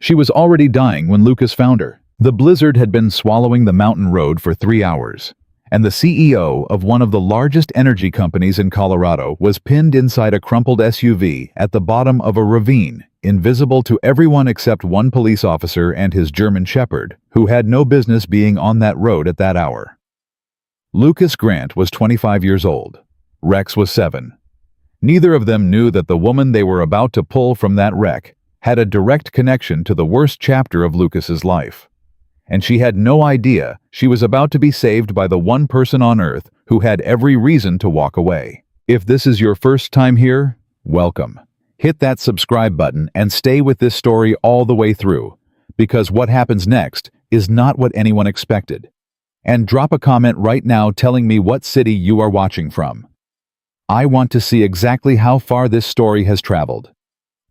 She was already dying when Lucas found her. The blizzard had been swallowing the mountain road for 3 hours, and the CEO of one of the largest energy companies in Colorado was pinned inside a crumpled SUV at the bottom of a ravine, invisible to everyone except one police officer and his German Shepherd, who had no business being on that road at that hour. Lucas Grant was 25 years old. Rex was 7. Neither of them knew that the woman they were about to pull from that wreck had a direct connection to the worst chapter of Lucas's life. And she had no idea she was about to be saved by the one person on Earth who had every reason to walk away. If this is your first time here, welcome. Hit that subscribe button and stay with this story all the way through, because what happens next is not what anyone expected. And drop a comment right now telling me what city you are watching from. I want to see exactly how far this story has traveled.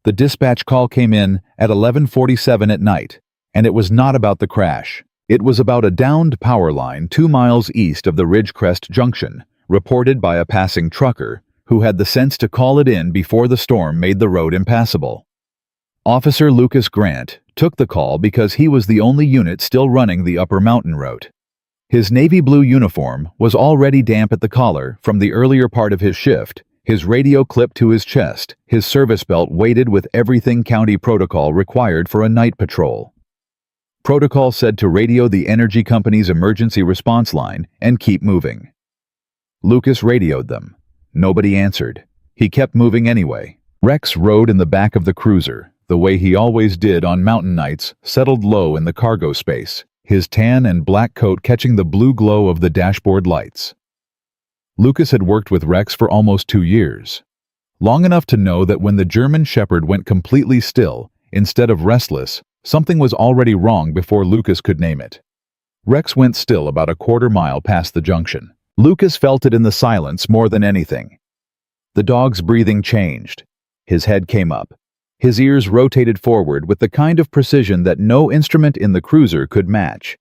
The dispatch call came in at 11:47 at night, and it was not about the crash. It was about a downed power line 2 miles east of the Ridgecrest Junction, reported by a passing trucker who had the sense to call it in before the storm made the road impassable. Officer Lucas Grant took the call because he was the only unit still running the upper mountain route. His navy blue uniform was already damp at the collar from the earlier part of his shift, his radio clipped to his chest, his service belt weighted with everything county protocol required for a night patrol. Protocol said to radio the energy company's emergency response line and keep moving. Lucas radioed them. Nobody answered. He kept moving anyway. Rex rode in the back of the cruiser, the way he always did on mountain nights, settled low in the cargo space, his tan and black coat catching the blue glow of the dashboard lights. Lucas had worked with Rex for almost 2 years. Long enough to know that when the German Shepherd went completely still, instead of restless, something was already wrong before Lucas could name it. Rex went still about a quarter mile past the junction. Lucas felt it in the silence more than anything. The dog's breathing changed. His head came up. His ears rotated forward with the kind of precision that no instrument in the cruiser could match.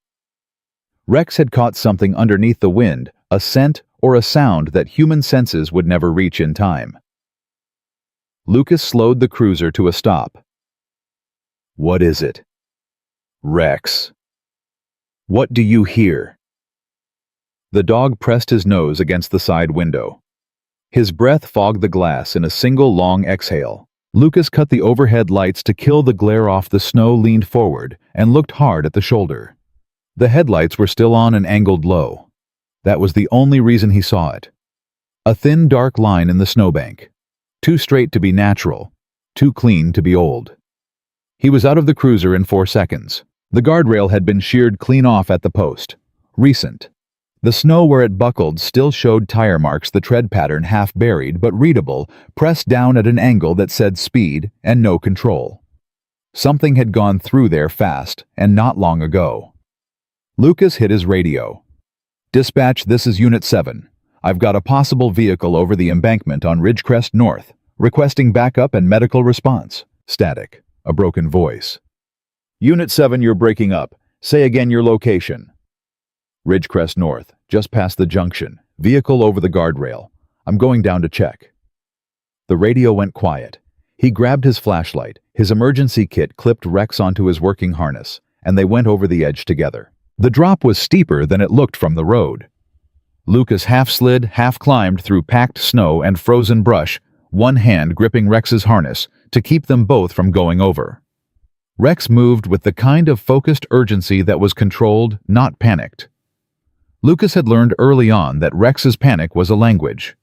Rex had caught something underneath the wind, a scent or a sound that human senses would never reach in time. Lucas slowed the cruiser to a stop. What is it? Rex. What do you hear? The dog pressed his nose against the side window. His breath fogged the glass in a single long exhale. Lucas cut the overhead lights to kill the glare off the snow, leaned forward, and looked hard at the shoulder. The headlights were still on and angled low. That was the only reason he saw it. A thin, dark line in the snowbank. Too straight to be natural. Too clean to be old. He was out of the cruiser in 4 seconds. The guardrail had been sheared clean off at the post. Recent. The snow where it buckled still showed tire marks, the tread pattern half buried but readable, pressed down at an angle that said speed and no control. Something had gone through there fast and not long ago. Lucas hit his radio. Dispatch, this is Unit 7. I've got a possible vehicle over the embankment on Ridgecrest North, requesting backup and medical response. Static. A broken voice. Unit 7, you're breaking up. Say again your location. Ridgecrest North, just past the junction. Vehicle over the guardrail. I'm going down to check. The radio went quiet. He grabbed his flashlight. His emergency kit clipped Rex onto his working harness, and they went over the edge together. The drop was steeper than it looked from the road. Lucas half slid, half climbed through packed snow and frozen brush, one hand gripping Rex's harness to keep them both from going over. Rex moved with the kind of focused urgency that was controlled, not panicked. Lucas had learned early on that Rex's panic was a language.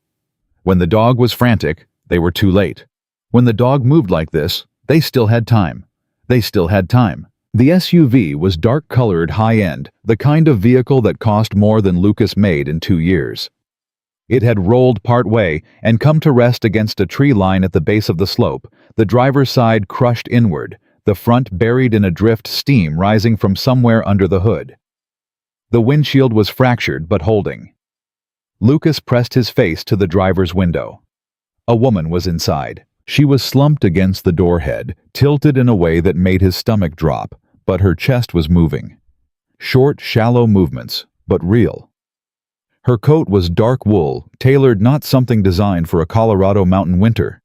When the dog was frantic, they were too late. When the dog moved like this, they still had time. They still had time. The SUV was dark-colored, high-end, the kind of vehicle that cost more than Lucas made in 2 years. It had rolled part way and come to rest against a tree line at the base of the slope, the driver's side crushed inward, the front buried in a drift, steam rising from somewhere under the hood. The windshield was fractured but holding. Lucas pressed his face to the driver's window. A woman was inside. She was slumped against the doorhead, tilted in a way that made his stomach drop, but her chest was moving. Short, shallow movements, but real. Her coat was dark wool, tailored, not something designed for a Colorado mountain winter.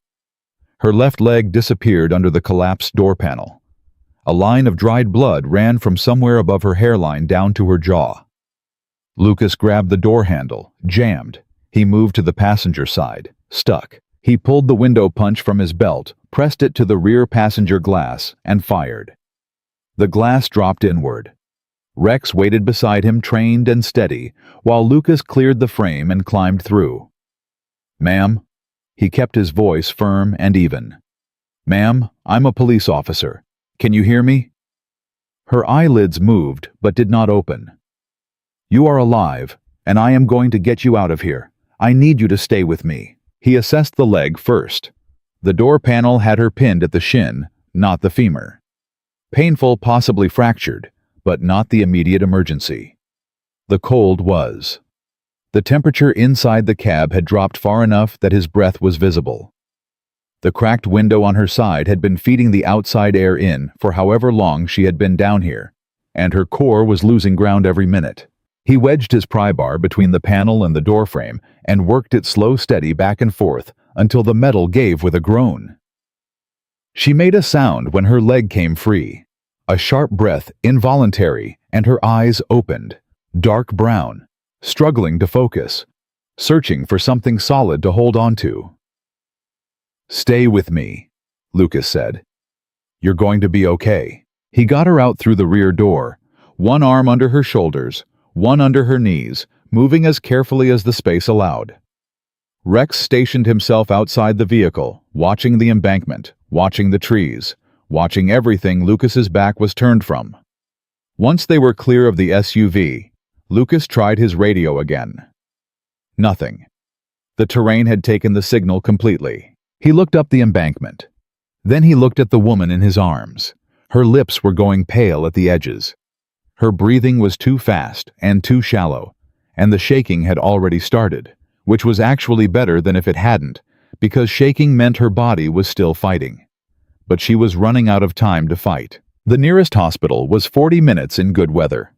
Her left leg disappeared under the collapsed door panel. A line of dried blood ran from somewhere above her hairline down to her jaw. Lucas grabbed the door handle, jammed. He moved to the passenger side, stuck. He pulled the window punch from his belt, pressed it to the rear passenger glass, and fired. The glass dropped inward. Rex waited beside him, trained and steady, while Lucas cleared the frame and climbed through. "Ma'am?" He kept his voice firm and even. "Ma'am, I'm a police officer. Can you hear me?" Her eyelids moved, but did not open. "You are alive, and I am going to get you out of here. I need you to stay with me." He assessed the leg first. The door panel had her pinned at the shin, not the femur. Painful, possibly fractured, but not the immediate emergency. The cold was. The temperature inside the cab had dropped far enough that his breath was visible. The cracked window on her side had been feeding the outside air in for however long she had been down here, and her core was losing ground every minute. He wedged his pry bar between the panel and the door frame and worked it slow, steady back and forth until the metal gave with a groan. She made a sound when her leg came free. A sharp breath, involuntary, and her eyes opened, dark brown, struggling to focus, searching for something solid to hold on to. "Stay with me," Lucas said. "You're going to be okay." He got her out through the rear door, one arm under her shoulders, one under her knees, moving as carefully as the space allowed. Rex stationed himself outside the vehicle, watching the embankment, watching the trees, watching everything Lucas's back was turned from. Once they were clear of the SUV, Lucas tried his radio again. Nothing. The terrain had taken the signal completely. He looked up the embankment. Then he looked at the woman in his arms. Her lips were going pale at the edges. Her breathing was too fast and too shallow, and the shaking had already started, which was actually better than if it hadn't, because shaking meant her body was still fighting. But she was running out of time to fight. The nearest hospital was 40 minutes in good weather.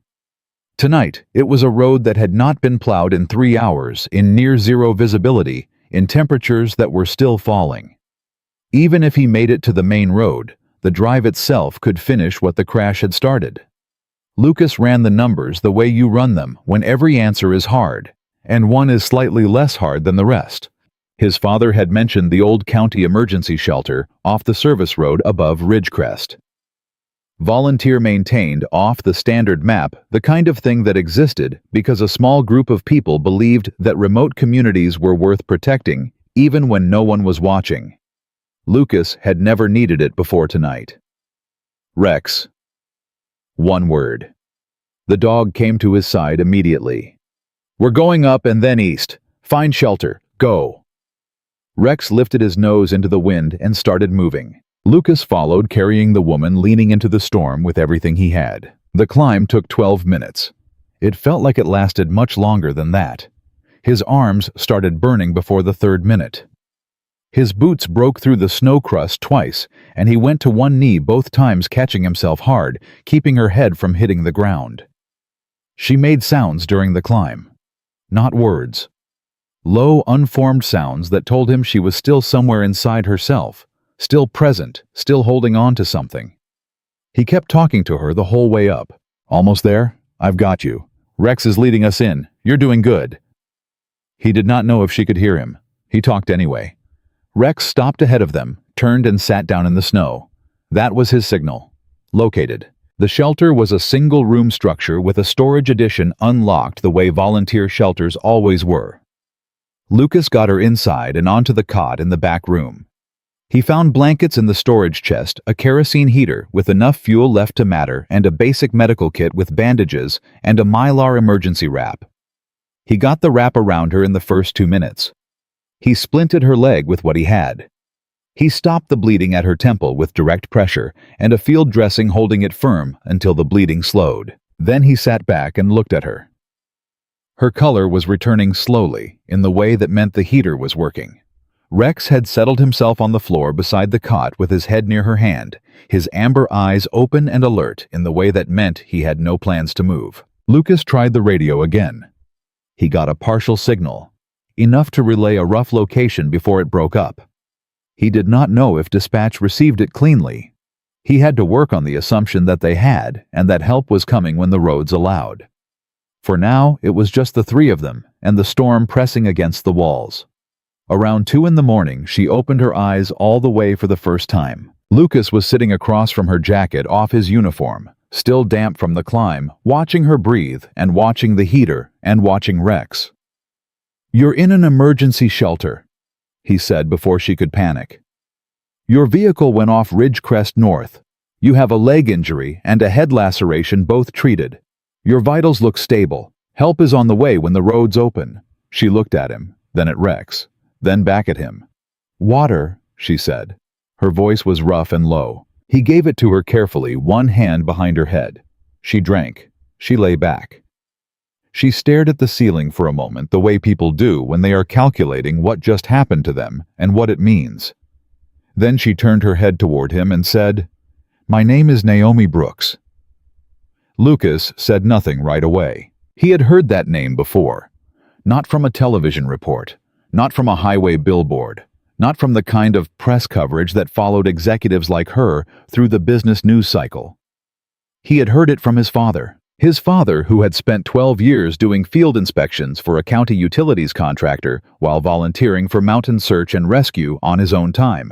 Tonight, it was a road that had not been plowed in 3 hours, in near-zero visibility, in temperatures that were still falling. Even if he made it to the main road, the drive itself could finish what the crash had started. Lucas ran the numbers the way you run them when every answer is hard, and one is slightly less hard than the rest. His father had mentioned the old county emergency shelter off the service road above Ridgecrest. Volunteer-maintained off the standard map, the kind of thing that existed because a small group of people believed that remote communities were worth protecting even when no one was watching. Lucas had never needed it before tonight. "Rex." One word. The dog came to his side immediately. "We're going up and then east. Find shelter. Go." Rex lifted his nose into the wind and started moving. Lucas followed, carrying the woman leaning into the storm with everything he had. The climb took 12 minutes. It felt like it lasted much longer than that. His arms started burning before the 3rd minute. His boots broke through the snow crust twice, and he went to one knee both times, catching himself hard, keeping her head from hitting the ground. She made sounds during the climb. Not words. Low, unformed sounds that told him she was still somewhere inside herself, still present, still holding on to something. He kept talking to her the whole way up. "Almost there? I've got you. Rex is leading us in. You're doing good." He did not know if she could hear him. He talked anyway. Rex stopped ahead of them, turned and sat down in the snow. That was his signal. Located. The shelter was a single-room structure with a storage addition unlocked the way volunteer shelters always were. Lucas got her inside and onto the cot in the back room. He found blankets in the storage chest, a kerosene heater with enough fuel left to matter, and a basic medical kit with bandages and a Mylar emergency wrap. He got the wrap around her in the first 2 minutes. He splinted her leg with what he had. He stopped the bleeding at her temple with direct pressure and a field dressing holding it firm until the bleeding slowed. Then he sat back and looked at her. Her color was returning slowly, in the way that meant the heater was working. Rex had settled himself on the floor beside the cot with his head near her hand, his amber eyes open and alert in the way that meant he had no plans to move. Lucas tried the radio again. He got a partial signal, enough to relay a rough location before it broke up. He did not know if dispatch received it cleanly. He had to work on the assumption that they had, and that help was coming when the roads allowed. For now, it was just the three of them, and the storm pressing against the walls. Around 2 in the morning, she opened her eyes all the way for the first time. Lucas was sitting across from her jacket off his uniform, still damp from the climb, watching her breathe and watching the heater and watching Rex. "You're in an emergency shelter," he said before she could panic. "Your vehicle went off Ridgecrest North. You have a leg injury and a head laceration, both treated. Your vitals look stable. Help is on the way when the roads open." She looked at him, then at Rex, then back at him. "Water," she said. Her voice was rough and low. He gave it to her carefully, one hand behind her head. She drank. She lay back. She stared at the ceiling for a moment, the way people do when they are calculating what just happened to them and what it means. Then she turned her head toward him and said, "My name is Naomi Brooks." Lucas said nothing right away. He had heard that name before. Not from a television report, not from a highway billboard, not from the kind of press coverage that followed executives like her through the business news cycle. He had heard it from his father who had spent 12 years doing field inspections for a county utilities contractor while volunteering for mountain search and rescue on his own time.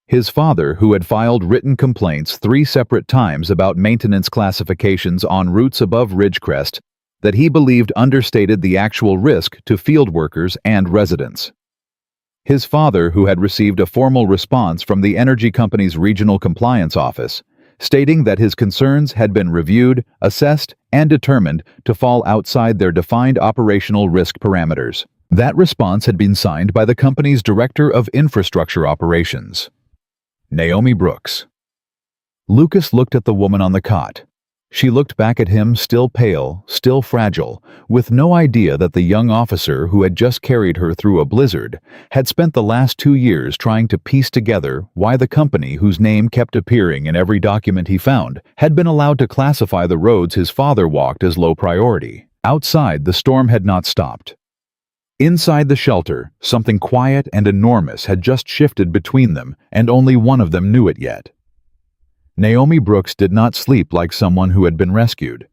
His father who had filed written complaints 3 separate times about maintenance classifications on routes above Ridgecrest that he believed understated the actual risk to field workers and residents. His father who had received a formal response from the energy company's regional compliance office, stating that his concerns had been reviewed, assessed, and determined to fall outside their defined operational risk parameters. That response had been signed by the company's Director of Infrastructure Operations, Naomi Brooks. Lucas looked at the woman on the cot. She looked back at him, still pale, still fragile, with no idea that the young officer who had just carried her through a blizzard had spent the last 2 years trying to piece together why the company whose name kept appearing in every document he found had been allowed to classify the roads his father walked as low priority. Outside, the storm had not stopped. Inside the shelter, something quiet and enormous had just shifted between them, and only one of them knew it yet. Naomi Brooks did not sleep like someone who had been rescued.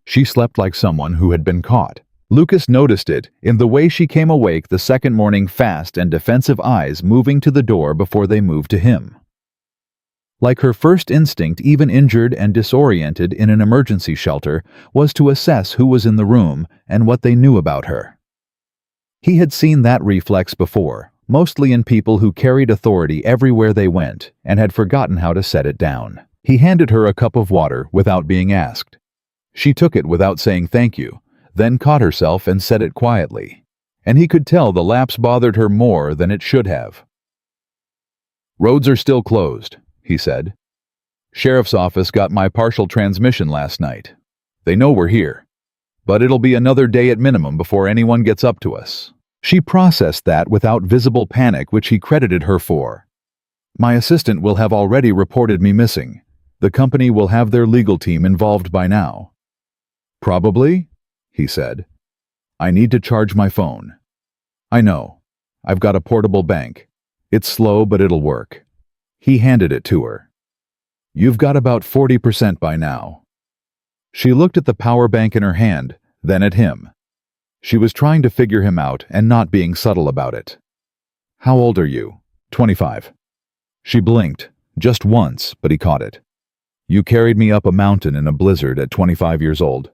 She slept like someone who had been caught. Lucas noticed it in the way she came awake the second morning, fast and defensive eyes moving to the door before they moved to him. Like her first instinct, even injured and disoriented in an emergency shelter, was to assess who was in the room and what they knew about her. He had seen that reflex before, mostly in people who carried authority everywhere they went and had forgotten how to set it down. He handed her a cup of water without being asked. She took it without saying thank you, then caught herself and said it quietly. And he could tell the lapse bothered her more than it should have. "Roads are still closed," he said. "Sheriff's office got my partial transmission last night. They know we're here. But it'll be another day at minimum before anyone gets up to us." She processed that without visible panic, which he credited her for. "My assistant will have already reported me missing. The company will have their legal team involved by now." "Probably," he said. "I need to charge my phone." "I know. I've got a portable bank. It's slow, but it'll work." He handed it to her. "You've got about 40% by now." She looked at the power bank in her hand, then at him. She was trying to figure him out and not being subtle about it. "How old are you?" 25. She blinked, just once, but he caught it. "You carried me up a mountain in a blizzard at 25 years old."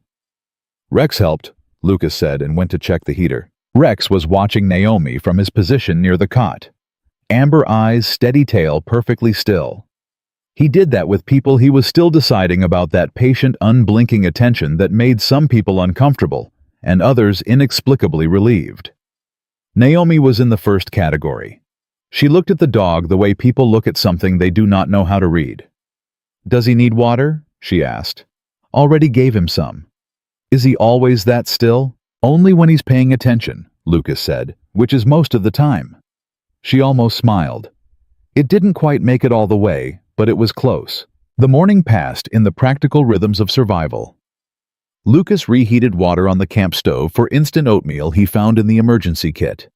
"Rex helped," Lucas said and went to check the heater. Rex was watching Naomi from his position near the cot. Amber eyes, steady tail, perfectly still. He did that with people he was still deciding about, that patient, unblinking attention that made some people uncomfortable and others inexplicably relieved. Naomi was in the first category. She looked at the dog the way people look at something they do not know how to read. "Does he need water?" she asked. "Already gave him some." "Is he always that still?" "Only when he's paying attention," Lucas said, "which is most of the time." She almost smiled. It didn't quite make it all the way, but it was close. The morning passed in the practical rhythms of survival. Lucas reheated water on the camp stove for instant oatmeal he found in the emergency kit.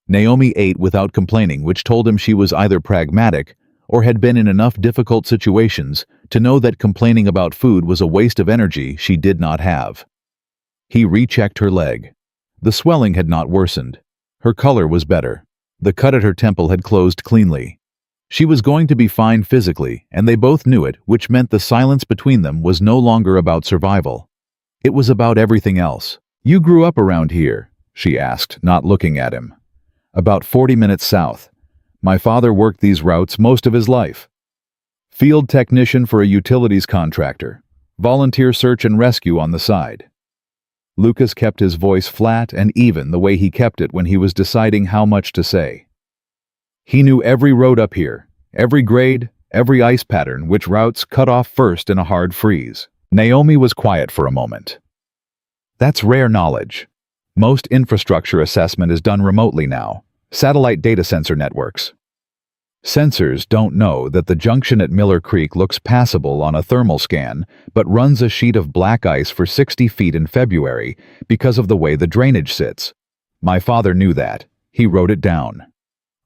Naomi ate without complaining, which told him she was either pragmatic or had been in enough difficult situations to know that complaining about food was a waste of energy she did not have. He rechecked her leg. The swelling had not worsened. Her color was better. The cut at her temple had closed cleanly. She was going to be fine physically, and they both knew it, which meant the silence between them was no longer about survival. It was about everything else. "You grew up around here?" she asked, not looking at him. "About 40 minutes south. My father worked these routes most of his life. Field technician for a utilities contractor. Volunteer search and rescue on the side." Lucas kept his voice flat and even the way he kept it when he was deciding how much to say. He knew every road up here, every grade, every ice pattern, which routes cut off first in a hard freeze. Naomi was quiet for a moment. "That's rare knowledge. Most infrastructure assessment is done remotely now. Satellite data sensor networks. Sensors don't know that the junction at Miller Creek looks passable on a thermal scan, but runs a sheet of black ice for 60 feet in February because of the way the drainage sits. My father knew that. He wrote it down."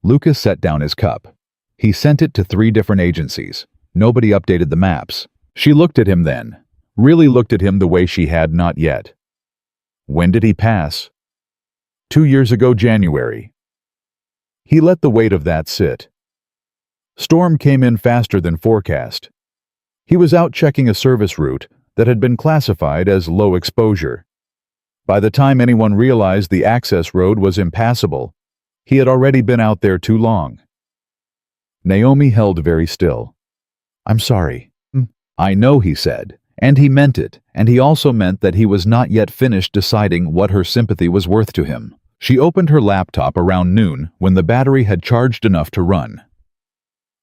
Lucas set down his cup. He sent it to 3 different agencies. Nobody updated the maps. She looked at him then. Really looked at him the way she had not yet. "When did he pass?" 2 years ago, January. He let the weight of that sit. Storm came in faster than forecast. He was out checking a service route that had been classified as low exposure. By the time anyone realized the access road was impassable, he had already been out there too long. Naomi held very still. "I'm sorry." "I know," he said, and he meant it, and he also meant that he was not yet finished deciding what her sympathy was worth to him. She opened her laptop around noon when the battery had charged enough to run.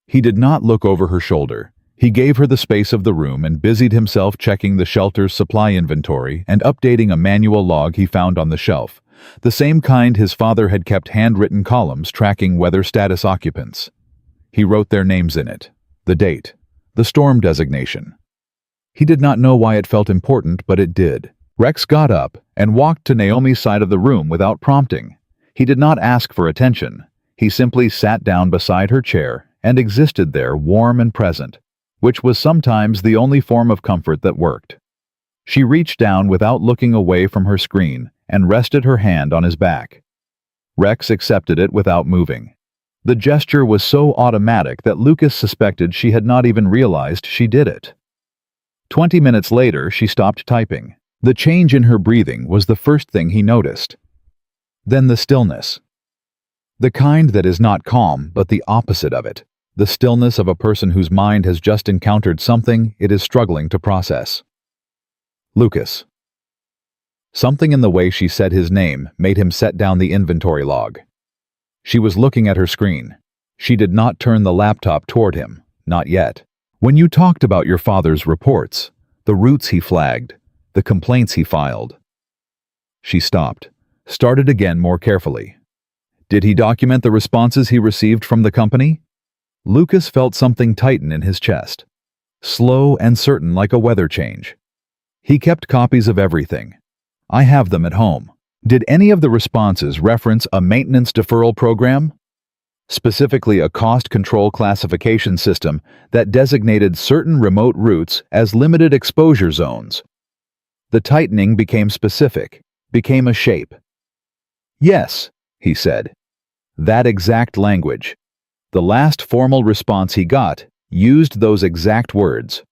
He did not look over her shoulder. He gave her the space of the room and busied himself checking the shelter's supply inventory and updating a manual log he found on the shelf, the same kind his father had kept handwritten columns tracking weather status occupants. He wrote their names in it, the date, the storm designation. He did not know why it felt important, but it did. Rex got up and walked to Naomi's side of the room without prompting. He did not ask for attention. He simply sat down beside her chair and existed there warm and present, which was sometimes the only form of comfort that worked. She reached down without looking away from her screen and rested her hand on his back. Rex accepted it without moving. The gesture was so automatic that Lucas suspected she had not even realized she did it. 20 minutes later, she stopped typing. The change in her breathing was the first thing he noticed. Then the stillness. The kind that is not calm, but the opposite of it. The stillness of a person whose mind has just encountered something it is struggling to process. Lucas. Something in the way she said his name made him set down the inventory log. She was looking at her screen. She did not turn the laptop toward him, not yet. "When you talked about your father's reports, the routes he flagged, the complaints he filed." She stopped, started again more carefully. "Did he document the responses he received from the company?" Lucas felt something tighten in his chest, slow and certain like a weather change. He kept copies of everything. "I have them at home." "Did any of the responses reference a maintenance deferral program? Specifically a cost control classification system that designated certain remote routes as limited exposure zones?" The tightening became specific, became a shape. "Yes," he said. That exact language. The last formal response he got used those exact words.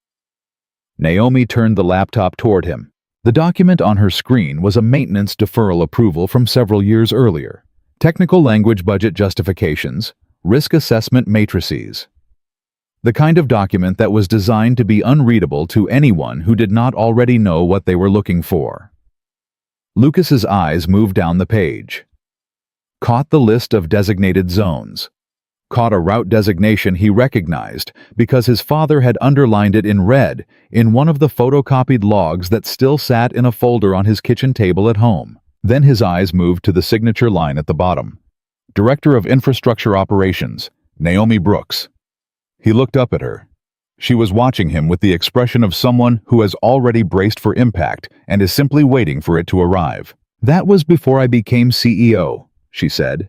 Naomi turned the laptop toward him. The document on her screen was a maintenance deferral approval from several years earlier. Technical language budget justifications, risk assessment matrices. The kind of document that was designed to be unreadable to anyone who did not already know what they were looking for. Lucas's eyes moved down the page. Caught the list of designated zones. Caught a route designation he recognized because his father had underlined it in red in one of the photocopied logs that still sat in a folder on his kitchen table at home. Then his eyes moved to the signature line at the bottom. Director of Infrastructure Operations, Naomi Brooks. He looked up at her. She was watching him with the expression of someone who has already braced for impact and is simply waiting for it to arrive. "That was before I became CEO," she said.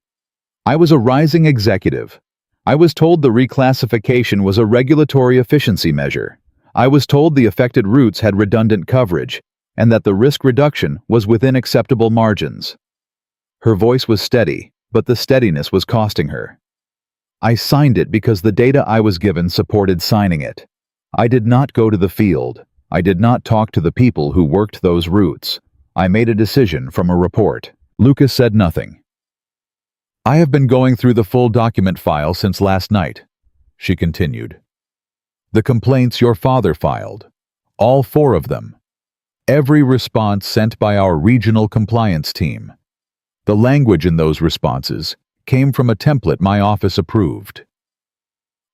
"I was a rising executive. I was told the reclassification was a regulatory efficiency measure. I was told the affected routes had redundant coverage, and that the risk reduction was within acceptable margins. Her voice was steady, but the steadiness was costing her. I signed it because the data I was given supported signing it. I did not go to the field. I did not talk to the people who worked those routes. I made a decision from a report. Lucas said nothing. I have been going through the full document file since last night, she continued. The complaints your father filed. All 4 of them. Every response sent by our regional compliance team. The language in those responses came from a template my office approved.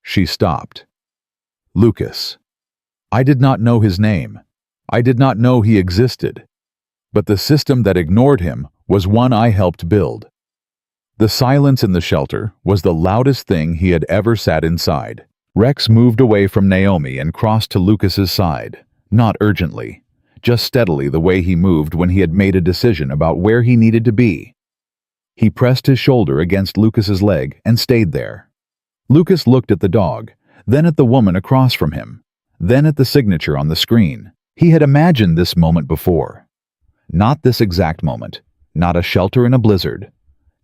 She stopped. Lucas. I did not know his name. I did not know he existed. But the system that ignored him was one I helped build. The silence in the shelter was the loudest thing he had ever sat inside. Rex moved away from Naomi and crossed to Lucas's side, not urgently, just steadily the way he moved when he had made a decision about where he needed to be. He pressed his shoulder against Lucas's leg and stayed there. Lucas looked at the dog, then at the woman across from him, then at the signature on the screen. He had imagined this moment before. Not this exact moment, not a shelter in a blizzard,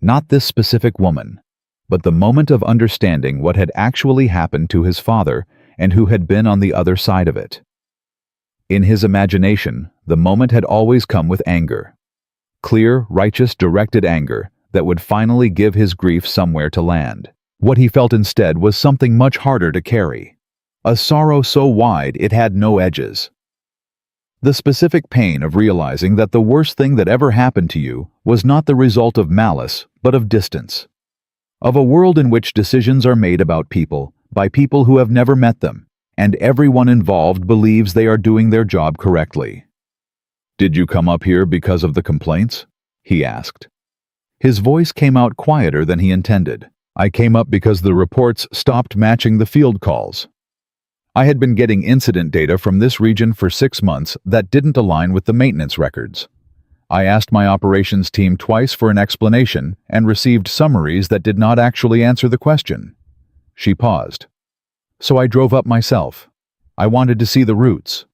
not this specific woman, but the moment of understanding what had actually happened to his father and who had been on the other side of it. In his imagination, the moment had always come with anger. Clear, righteous, directed anger that would finally give his grief somewhere to land. What he felt instead was something much harder to carry. A sorrow so wide it had no edges. The specific pain of realizing that the worst thing that ever happened to you was not the result of malice, but of distance. Of a world in which decisions are made about people, by people who have never met them, and everyone involved believes they are doing their job correctly. Did you come up here because of the complaints? He asked. His voice came out quieter than he intended. I came up because the reports stopped matching the field calls. I had been getting incident data from this region for 6 months that didn't align with the maintenance records. I asked my operations team twice for an explanation and received summaries that did not actually answer the question. She paused. So I drove up myself. I wanted to see the routes.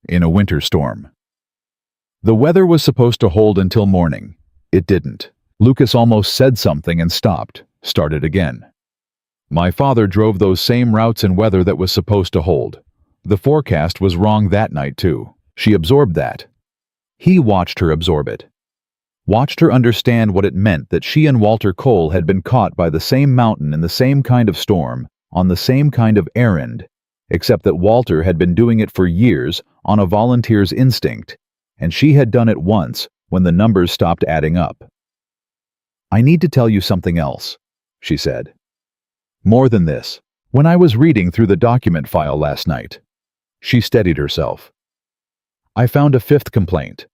In a winter storm. The weather was supposed to hold until morning. It didn't. Lucas almost said something and stopped, started again. My father drove those same routes in weather that was supposed to hold. The forecast was wrong that night too. She absorbed that. He watched her absorb it. Watched her understand what it meant that she and Walter Cole had been caught by the same mountain in the same kind of storm, on the same kind of errand, except that Walter had been doing it for years on a volunteer's instinct, and she had done it once when the numbers stopped adding up. I need to tell you something else, she said. More than this, when I was reading through the document file last night, she steadied herself. I found a 5th complaint.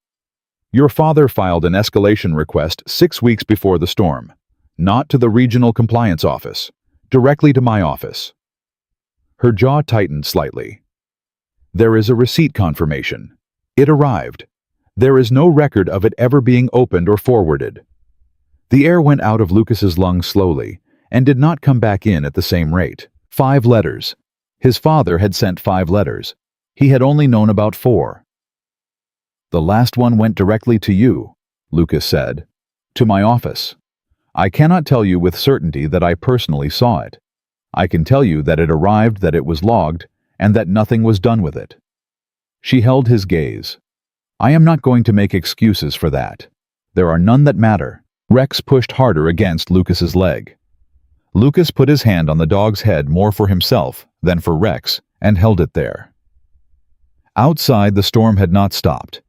Your father filed an escalation request 6 weeks before the storm, not to the regional compliance office, directly to my office. Her jaw tightened slightly. There is a receipt confirmation. It arrived. There is no record of it ever being opened or forwarded. The air went out of Lucas's lungs slowly, and did not come back in at the same rate. 5 letters. His father had sent 5 letters. He had only known about 4. The last one went directly to you, Lucas said. To my office. I cannot tell you with certainty that I personally saw it. I can tell you that it arrived, that it was logged, and that nothing was done with it. She held his gaze. I am not going to make excuses for that. There are none that matter. Rex pushed harder against Lucas's leg. Lucas put his hand on the dog's head more for himself than for Rex and held it there. Outside, the storm had not stopped.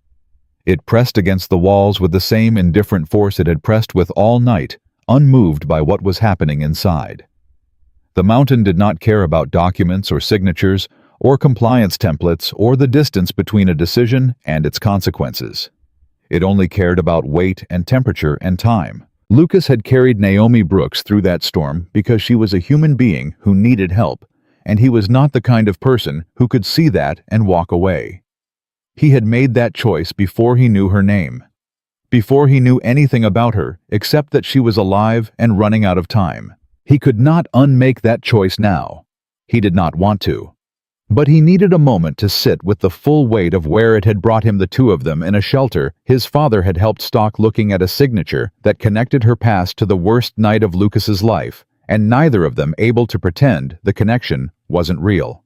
It pressed against the walls with the same indifferent force it had pressed with all night, unmoved by what was happening inside. The mountain did not care about documents or signatures or compliance templates or the distance between a decision and its consequences. It only cared about weight and temperature and time. Lucas had carried Naomi Brooks through that storm because she was a human being who needed help, and he was not the kind of person who could see that and walk away. He had made that choice before he knew her name, before he knew anything about her except that she was alive and running out of time. He could not unmake that choice now. He did not want to. But he needed a moment to sit with the full weight of where it had brought him, the two of them in a shelter his father had helped stock, looking at a signature that connected her past to the worst night of Lucas's life, and neither of them able to pretend the connection wasn't real.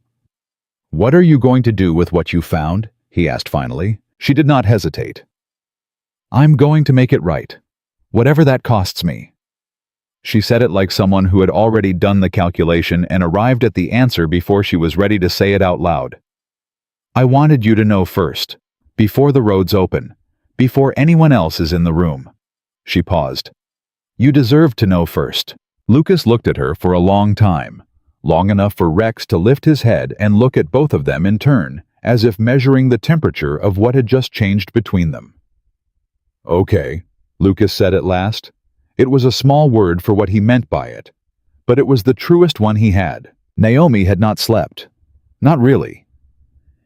"What are you going to do with what you found?" he asked finally. She did not hesitate. "I'm going to make it right, whatever that costs me." She said it like someone who had already done the calculation and arrived at the answer before she was ready to say it out loud. "I wanted you to know first, before the roads open, before anyone else is in the room." She paused. "You deserve to know first." Lucas looked at her for a long time, long enough for Rex to lift his head and look at both of them in turn, as if measuring the temperature of what had just changed between them. "Okay," Lucas said at last. It was a small word for what he meant by it, but it was the truest one he had. Naomi had not slept. Not really.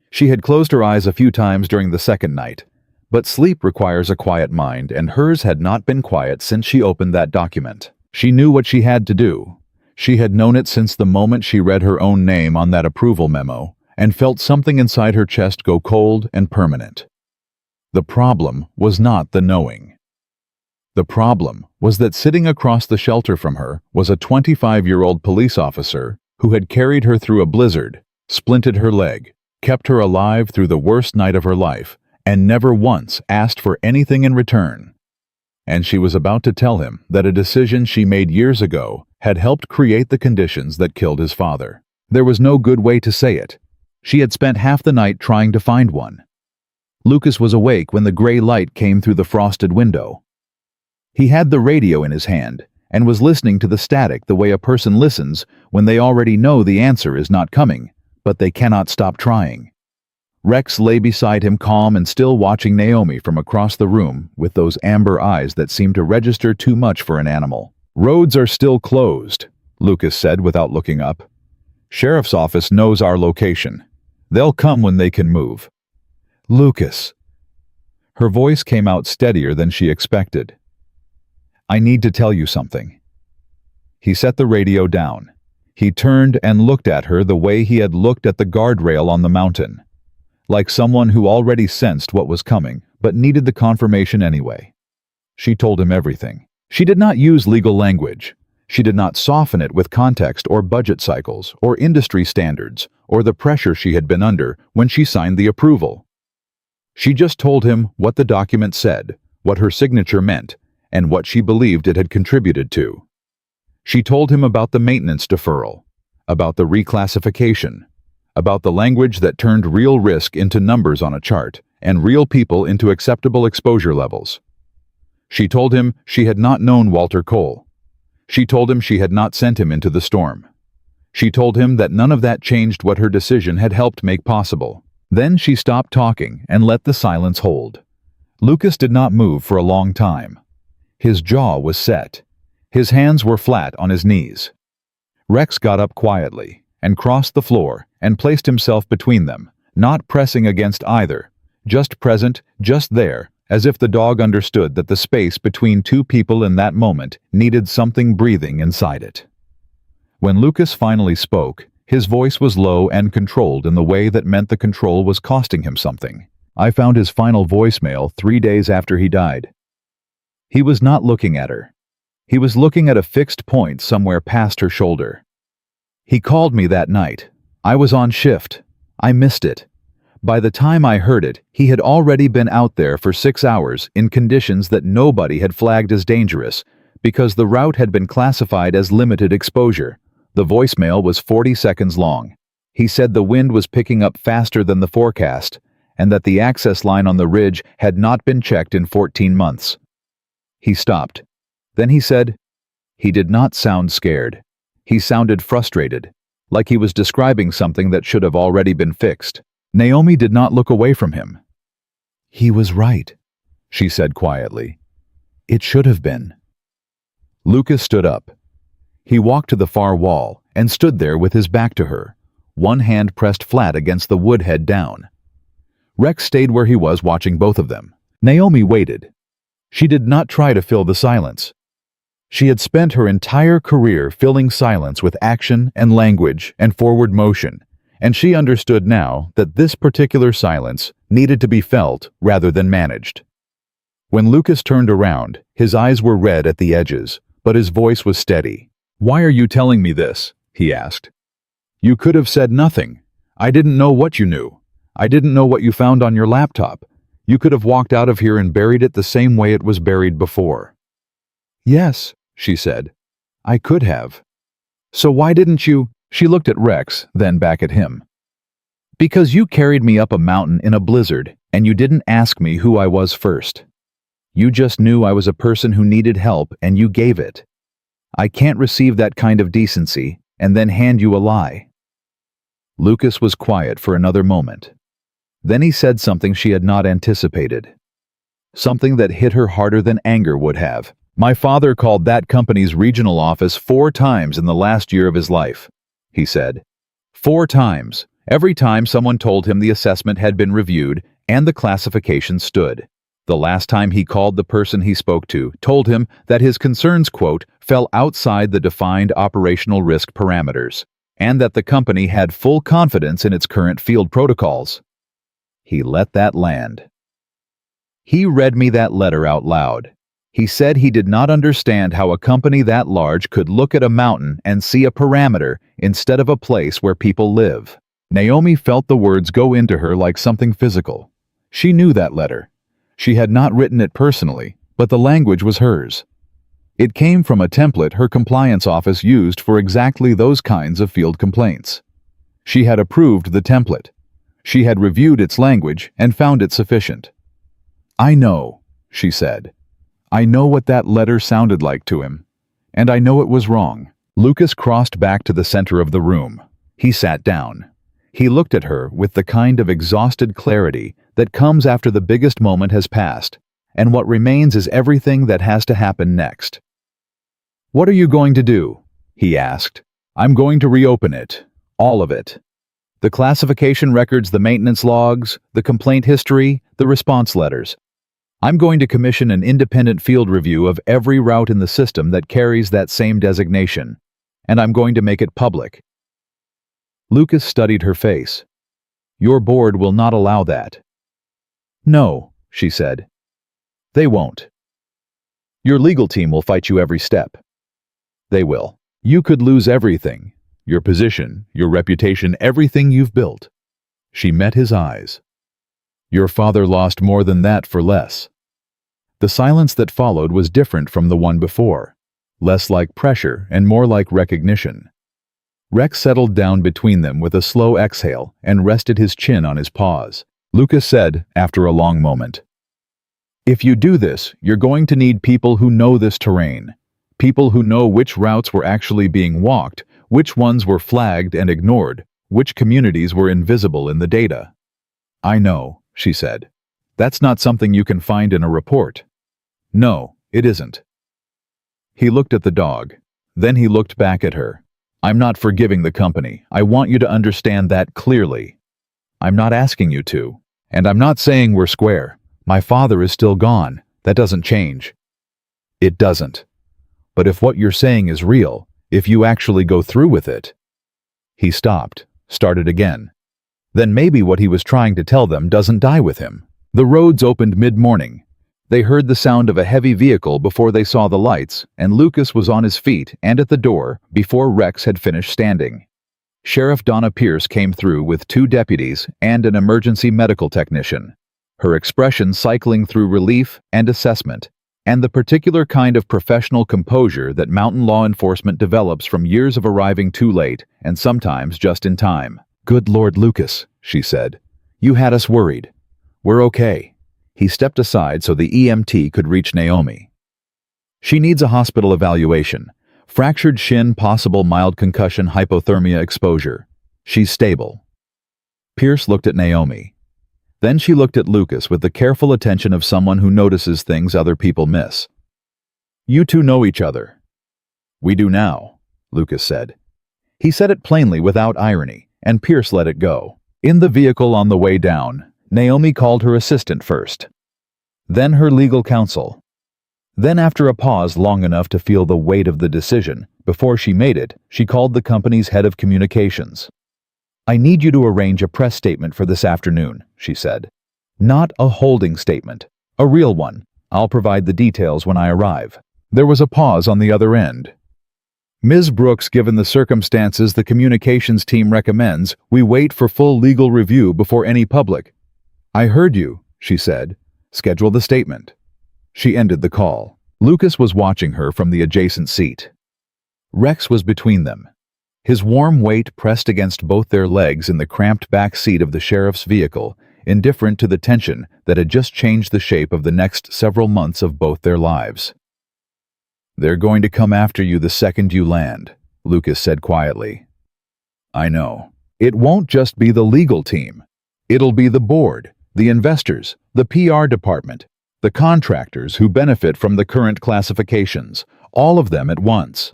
She had closed her eyes a few times during the second night, but sleep requires a quiet mind, and hers had not been quiet since she opened that document. She knew what she had to do. She had known it since the moment she read her own name on that approval memo, and felt something inside her chest go cold and permanent. The problem was not the knowing. The problem was that sitting across the shelter from her was a 25-year-old police officer who had carried her through a blizzard, splinted her leg, kept her alive through the worst night of her life, and never once asked for anything in return. And she was about to tell him that a decision she made years ago had helped create the conditions that killed his father. There was no good way to say it. She had spent half the night trying to find one. Lucas was awake when the gray light came through the frosted window. He had the radio in his hand and was listening to the static the way a person listens when they already know the answer is not coming, but they cannot stop trying. Rex lay beside him, calm and still, watching Naomi from across the room with those amber eyes that seemed to register too much for an animal. "Roads are still closed," Lucas said without looking up. "Sheriff's office knows our location. They'll come when they can move." "Lucas." Her voice came out steadier than she expected. "I need to tell you something." He set the radio down. He turned and looked at her the way he had looked at the guardrail on the mountain, like someone who already sensed what was coming, but needed the confirmation anyway. She told him everything. She did not use legal language. She did not soften it with context or budget cycles or industry standards or the pressure she had been under when she signed the approval. She just told him what the document said, what her signature meant, and what she believed it had contributed to. She told him about the maintenance deferral, about the reclassification, about the language that turned real risk into numbers on a chart and real people into acceptable exposure levels. She told him she had not known Walter Cole. She told him she had not sent him into the storm. She told him that none of that changed what her decision had helped make possible. Then she stopped talking and let the silence hold. Lucas did not move for a long time. His jaw was set. His hands were flat on his knees. Rex got up quietly and crossed the floor and placed himself between them, not pressing against either, just present, just there, as if the dog understood that the space between two people in that moment needed something breathing inside it. When Lucas finally spoke, his voice was low and controlled in the way that meant the control was costing him something. "I found his final voicemail 3 days after he died." He was not looking at her. He was looking at a fixed point somewhere past her shoulder. "He called me that night. I was on shift. I missed it. By the time I heard it, he had already been out there for 6 hours in conditions that nobody had flagged as dangerous because the route had been classified as limited exposure. The voicemail was 40 seconds long. He said the wind was picking up faster than the forecast and that the access line on the ridge had not been checked in 14 months. He stopped. Then he said, he did not sound scared. He sounded frustrated, like he was describing something that should have already been fixed. Naomi did not look away from him. "He was right," she said quietly. "It should have been." Lucas stood up. He walked to the far wall and stood there with his back to her, one hand pressed flat against the wood, head down. Rex stayed where he was, watching both of them. Naomi waited. She did not try to fill the silence. She had spent her entire career filling silence with action and language and forward motion, and she understood now that this particular silence needed to be felt rather than managed. When Lucas turned around, his eyes were red at the edges, but his voice was steady. "Why are you telling me this?" he asked. "You could have said nothing. I didn't know what you knew. I didn't know what you found on your laptop. You could have walked out of here and buried it the same way it was buried before." "Yes," she said. "I could have." "So why didn't you?" She looked at Rex, then back at him. "Because you carried me up a mountain in a blizzard, and you didn't ask me who I was first. You just knew I was a person who needed help, and you gave it. I can't receive that kind of decency, and then hand you a lie." Lucas was quiet for another moment. Then he said something she had not anticipated. Something that hit her harder than anger would have. "My father called that company's regional office 4 times in the last year of his life," he said. 4 times, every time someone told him the assessment had been reviewed and the classification stood. The last time he called, the person he spoke to told him that his concerns, quote, fell outside the defined operational risk parameters, and that the company had full confidence in its current field protocols. He let that land. He read me that letter out loud. He said he did not understand how a company that large could look at a mountain and see a parameter instead of a place where people live. Naomi felt the words go into her like something physical. She knew that letter. She had not written it personally, but the language was hers. It came from a template her compliance office used for exactly those kinds of field complaints. She had approved the template. She had reviewed its language and found it sufficient. "I know," she said. "I know what that letter sounded like to him, and I know it was wrong." Lucas crossed back to the center of the room. He sat down. He looked at her with the kind of exhausted clarity that comes after the biggest moment has passed, and what remains is everything that has to happen next. "What are you going to do?" he asked. "I'm going to reopen it. All of it. The classification records, the maintenance logs, the complaint history, the response letters. I'm going to commission an independent field review of every route in the system that carries that same designation, and I'm going to make it public." Lucas studied her face. "Your board will not allow that." "No," she said. "They won't. Your legal team will fight you every step." "They will. You could lose everything. Your position, your reputation, everything you've built." She met his eyes. "Your father lost more than that for less." The silence that followed was different from the one before, less like pressure and more like recognition. Rex settled down between them with a slow exhale and rested his chin on his paws. Lucas said, after a long moment, "If you do this, you're going to need people who know this terrain, people who know which routes were actually being walked, which ones were flagged and ignored, which communities were invisible in the data." "I know," she said. "That's not something you can find in a report." "No, it isn't." He looked at the dog. Then he looked back at her. "I'm not forgiving the company. I want you to understand that clearly. I'm not asking you to. And I'm not saying we're square. My father is still gone. That doesn't change." "It doesn't. But if what you're saying is real, if you actually go through with it..." He stopped, started again. Then maybe what he was trying to tell them doesn't die with him. The roads opened mid-morning. They heard the sound of a heavy vehicle before they saw the lights, and Lucas was on his feet and at the door before Rex had finished standing. Sheriff Donna Pierce came through with 2 deputies and an emergency medical technician, her expression cycling through relief and assessment, and the particular kind of professional composure that mountain law enforcement develops from years of arriving too late and sometimes just in time. "Good Lord, Lucas," she said. "You had us worried. We're okay." He stepped aside so the EMT could reach Naomi. "She needs a hospital evaluation. Fractured shin, possible mild concussion, hypothermia exposure. She's stable." Pierce looked at Naomi. Then she looked at Lucas with the careful attention of someone who notices things other people miss. "You two know each other." "We do now," Lucas said. He said it plainly without irony, and Pierce let it go. In the vehicle on the way down, Naomi called her assistant first, then her legal counsel, Then, after a pause long enough to feel the weight of the decision, before she made it, she called the company's head of communications. "I need you to arrange a press statement for this afternoon," she said. "Not a holding statement. A real one. I'll provide the details when I arrive." There was a pause on the other end. "Ms. Brooks, given the circumstances, the communications team recommends we wait for full legal review before any public." "I heard you," she said. "Schedule the statement." She ended the call. Lucas was watching her from the adjacent seat. Rex was between them. His warm weight pressed against both their legs in the cramped back seat of the sheriff's vehicle, indifferent to the tension that had just changed the shape of the next several months of both their lives. "They're going to come after you the second you land," Lucas said quietly. "I know. It won't just be the legal team. It'll be the board, the investors, the PR department, the contractors who benefit from the current classifications, all of them at once."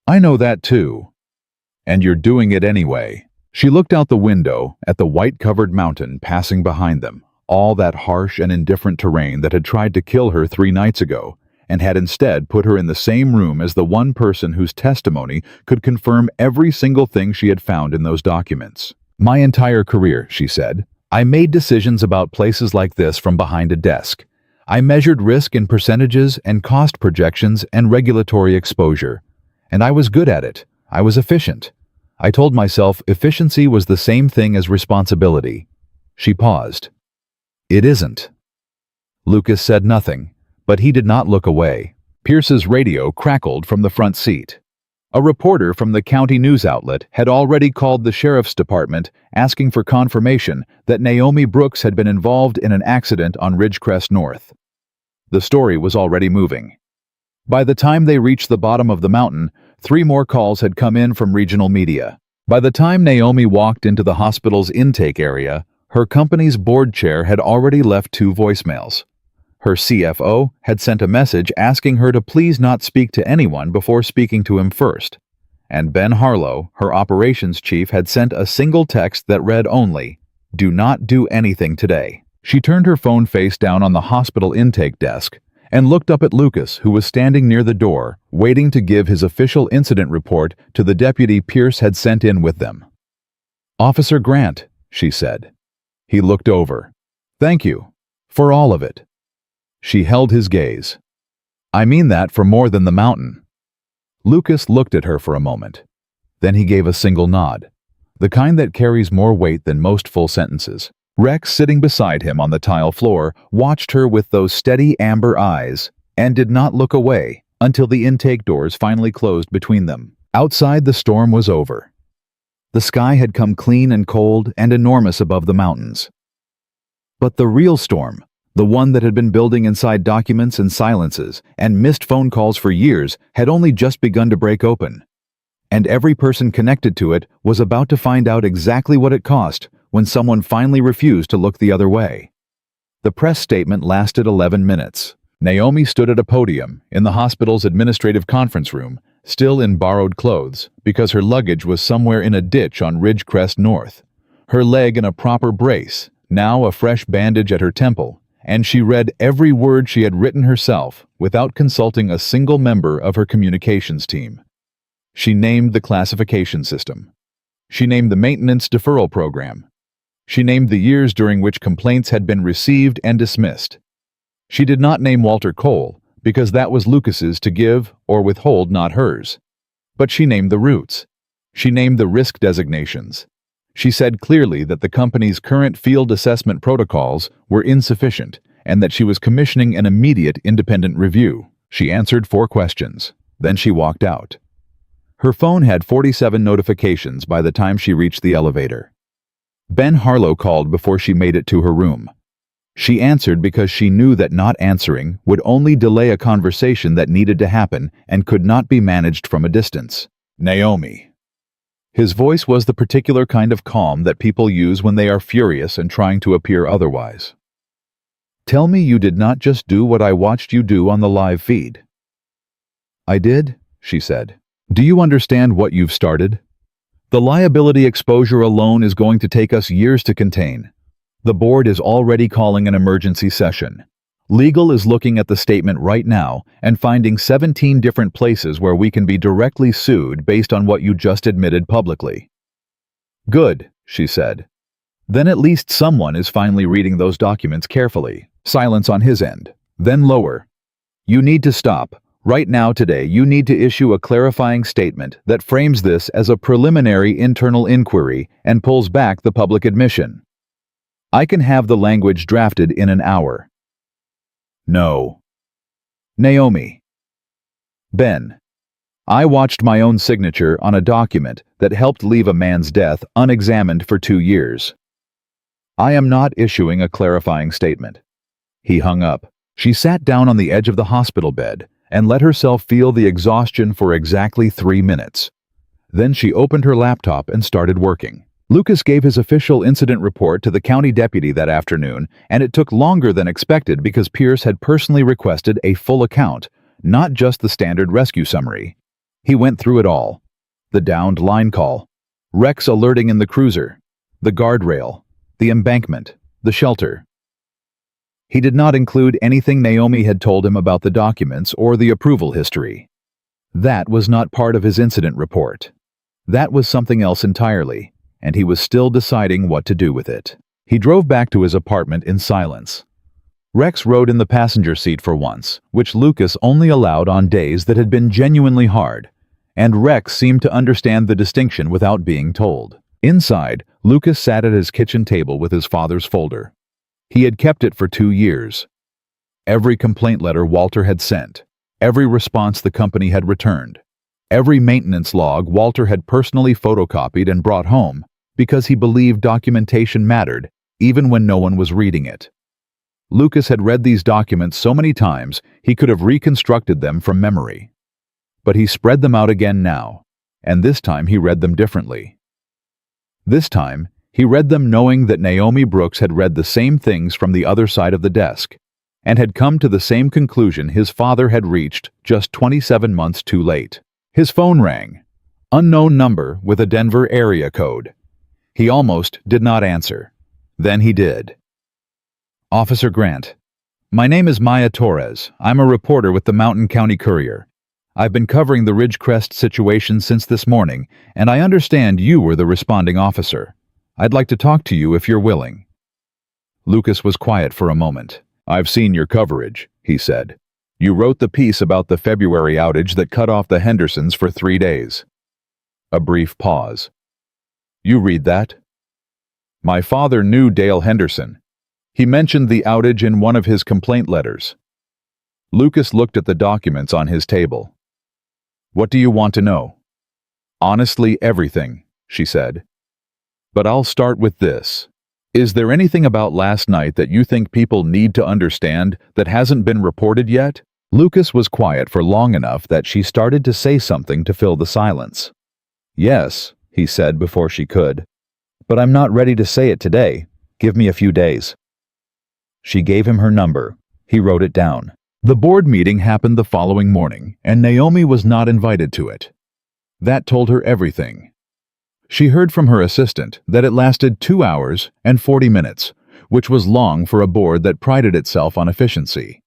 "I know that too. And you're doing it anyway." She looked out the window at the white-covered mountain passing behind them, all that harsh and indifferent terrain that had tried to kill her 3 nights ago, and had instead put her in the same room as the one person whose testimony could confirm every single thing she had found in those documents. "My entire career," she said, "I made decisions about places like this from behind a desk. I measured risk in percentages and cost projections and regulatory exposure. And I was good at it. I was efficient. I told myself efficiency was the same thing as responsibility." She paused. "It isn't." Lucas said nothing, but he did not look away. Pierce's radio crackled from the front seat. A reporter from the county news outlet had already called the sheriff's department asking for confirmation that Naomi Brooks had been involved in an accident on Ridgecrest North. The story was already moving. By the time they reached the bottom of the mountain, 3 more calls had come in from regional media. By the time Naomi walked into the hospital's intake area, her company's board chair had already left 2 voicemails. Her CFO had sent a message asking her to please not speak to anyone before speaking to him first. And Ben Harlow, her operations chief, had sent a single text that read only, "Do not do anything today." She turned her phone face down on the hospital intake desk and looked up at Lucas, who was standing near the door, waiting to give his official incident report to the deputy Pierce had sent in with them. "Officer Grant," she said. He looked over. "Thank you. For all of it." She held his gaze. "I mean that for more than the mountain." Lucas looked at her for a moment. Then he gave a single nod, the kind that carries more weight than most full sentences. Rex, sitting beside him on the tile floor, watched her with those steady amber eyes and did not look away until the intake doors finally closed between them. Outside, the storm was over. The sky had come clean and cold and enormous above the mountains. But the real storm, the one that had been building inside documents and silences and missed phone calls for years, had only just begun to break open. And every person connected to it was about to find out exactly what it cost when someone finally refused to look the other way. The press statement lasted 11 minutes. Naomi stood at a podium in the hospital's administrative conference room, still in borrowed clothes, because her luggage was somewhere in a ditch on Ridgecrest North. Her leg in a proper brace, now a fresh bandage at her temple, and she read every word she had written herself without consulting a single member of her communications team. She named the classification system. She named the maintenance deferral program. She named the years during which complaints had been received and dismissed. She did not name Walter Cole, because that was Lucas's to give or withhold, not hers. But she named the routes. She named the risk designations. She said clearly that the company's current field assessment protocols were insufficient and that she was commissioning an immediate independent review. She answered 4 questions. Then she walked out. Her phone had 47 notifications by the time she reached the elevator. Ben Harlow called before she made it to her room. She answered because she knew that not answering would only delay a conversation that needed to happen and could not be managed from a distance. "Naomi." His voice was the particular kind of calm that people use when they are furious and trying to appear otherwise. "Tell me you did not just do what I watched you do on the live feed." "I did," she said. "Do you understand what you've started? The liability exposure alone is going to take us years to contain. The board is already calling an emergency session. Legal is looking at the statement right now and finding 17 different places where we can be directly sued based on what you just admitted publicly." "Good," she said. "Then at least someone is finally reading those documents carefully." Silence on his end. Then lower. "You need to stop. Right now today you need to issue a clarifying statement that frames this as a preliminary internal inquiry and pulls back the public admission. I can have the language drafted in an hour." "No." "Naomi." "Ben. I watched my own signature on a document that helped leave a man's death unexamined for 2 years. I am not issuing a clarifying statement." He hung up. She sat down on the edge of the hospital bed and let herself feel the exhaustion for exactly 3 minutes. Then she opened her laptop and started working. Lucas gave his official incident report to the county deputy that afternoon, and it took longer than expected because Pierce had personally requested a full account, not just the standard rescue summary. He went through it all. The downed line call, wrecks alerting in the cruiser, the guardrail, the embankment, the shelter. He did not include anything Naomi had told him about the documents or the approval history. That was not part of his incident report. That was something else entirely, and he was still deciding what to do with it. He drove back to his apartment in silence. Rex rode in the passenger seat for once, which Lucas only allowed on days that had been genuinely hard, and Rex seemed to understand the distinction without being told. Inside, Lucas sat at his kitchen table with his father's folder. He had kept it for 2 years. Every complaint letter Walter had sent, every response the company had returned, every maintenance log Walter had personally photocopied and brought home because he believed documentation mattered even when no one was reading it. Lucas had read these documents so many times he could have reconstructed them from memory. But he spread them out again now, and this time he read them differently. This time, he read them knowing that Naomi Brooks had read the same things from the other side of the desk, and had come to the same conclusion his father had reached just 27 months too late. His phone rang. Unknown number with a Denver area code. He almost did not answer. Then he did. "Officer Grant. My name is Maya Torres. I'm a reporter with the Mountain County Courier. I've been covering the Ridgecrest situation since this morning, and I understand you were the responding officer. I'd like to talk to you if you're willing." Lucas was quiet for a moment. "I've seen your coverage," he said. "You wrote the piece about the February outage that cut off the Hendersons for 3 days. A brief pause. "You read that?" "My father knew Dale Henderson. He mentioned the outage in one of his complaint letters." Lucas looked at the documents on his table. "What do you want to know?" "Honestly, everything," she said. "But I'll start with this. Is there anything about last night that you think people need to understand that hasn't been reported yet?" Lucas was quiet for long enough that she started to say something to fill the silence. "Yes," he said before she could. "But I'm not ready to say it today. Give me a few days." She gave him her number. He wrote it down. The board meeting happened the following morning, and Naomi was not invited to it. That told her everything. She heard from her assistant that it lasted 2 hours and 40 minutes, which was long for a board that prided itself on efficiency.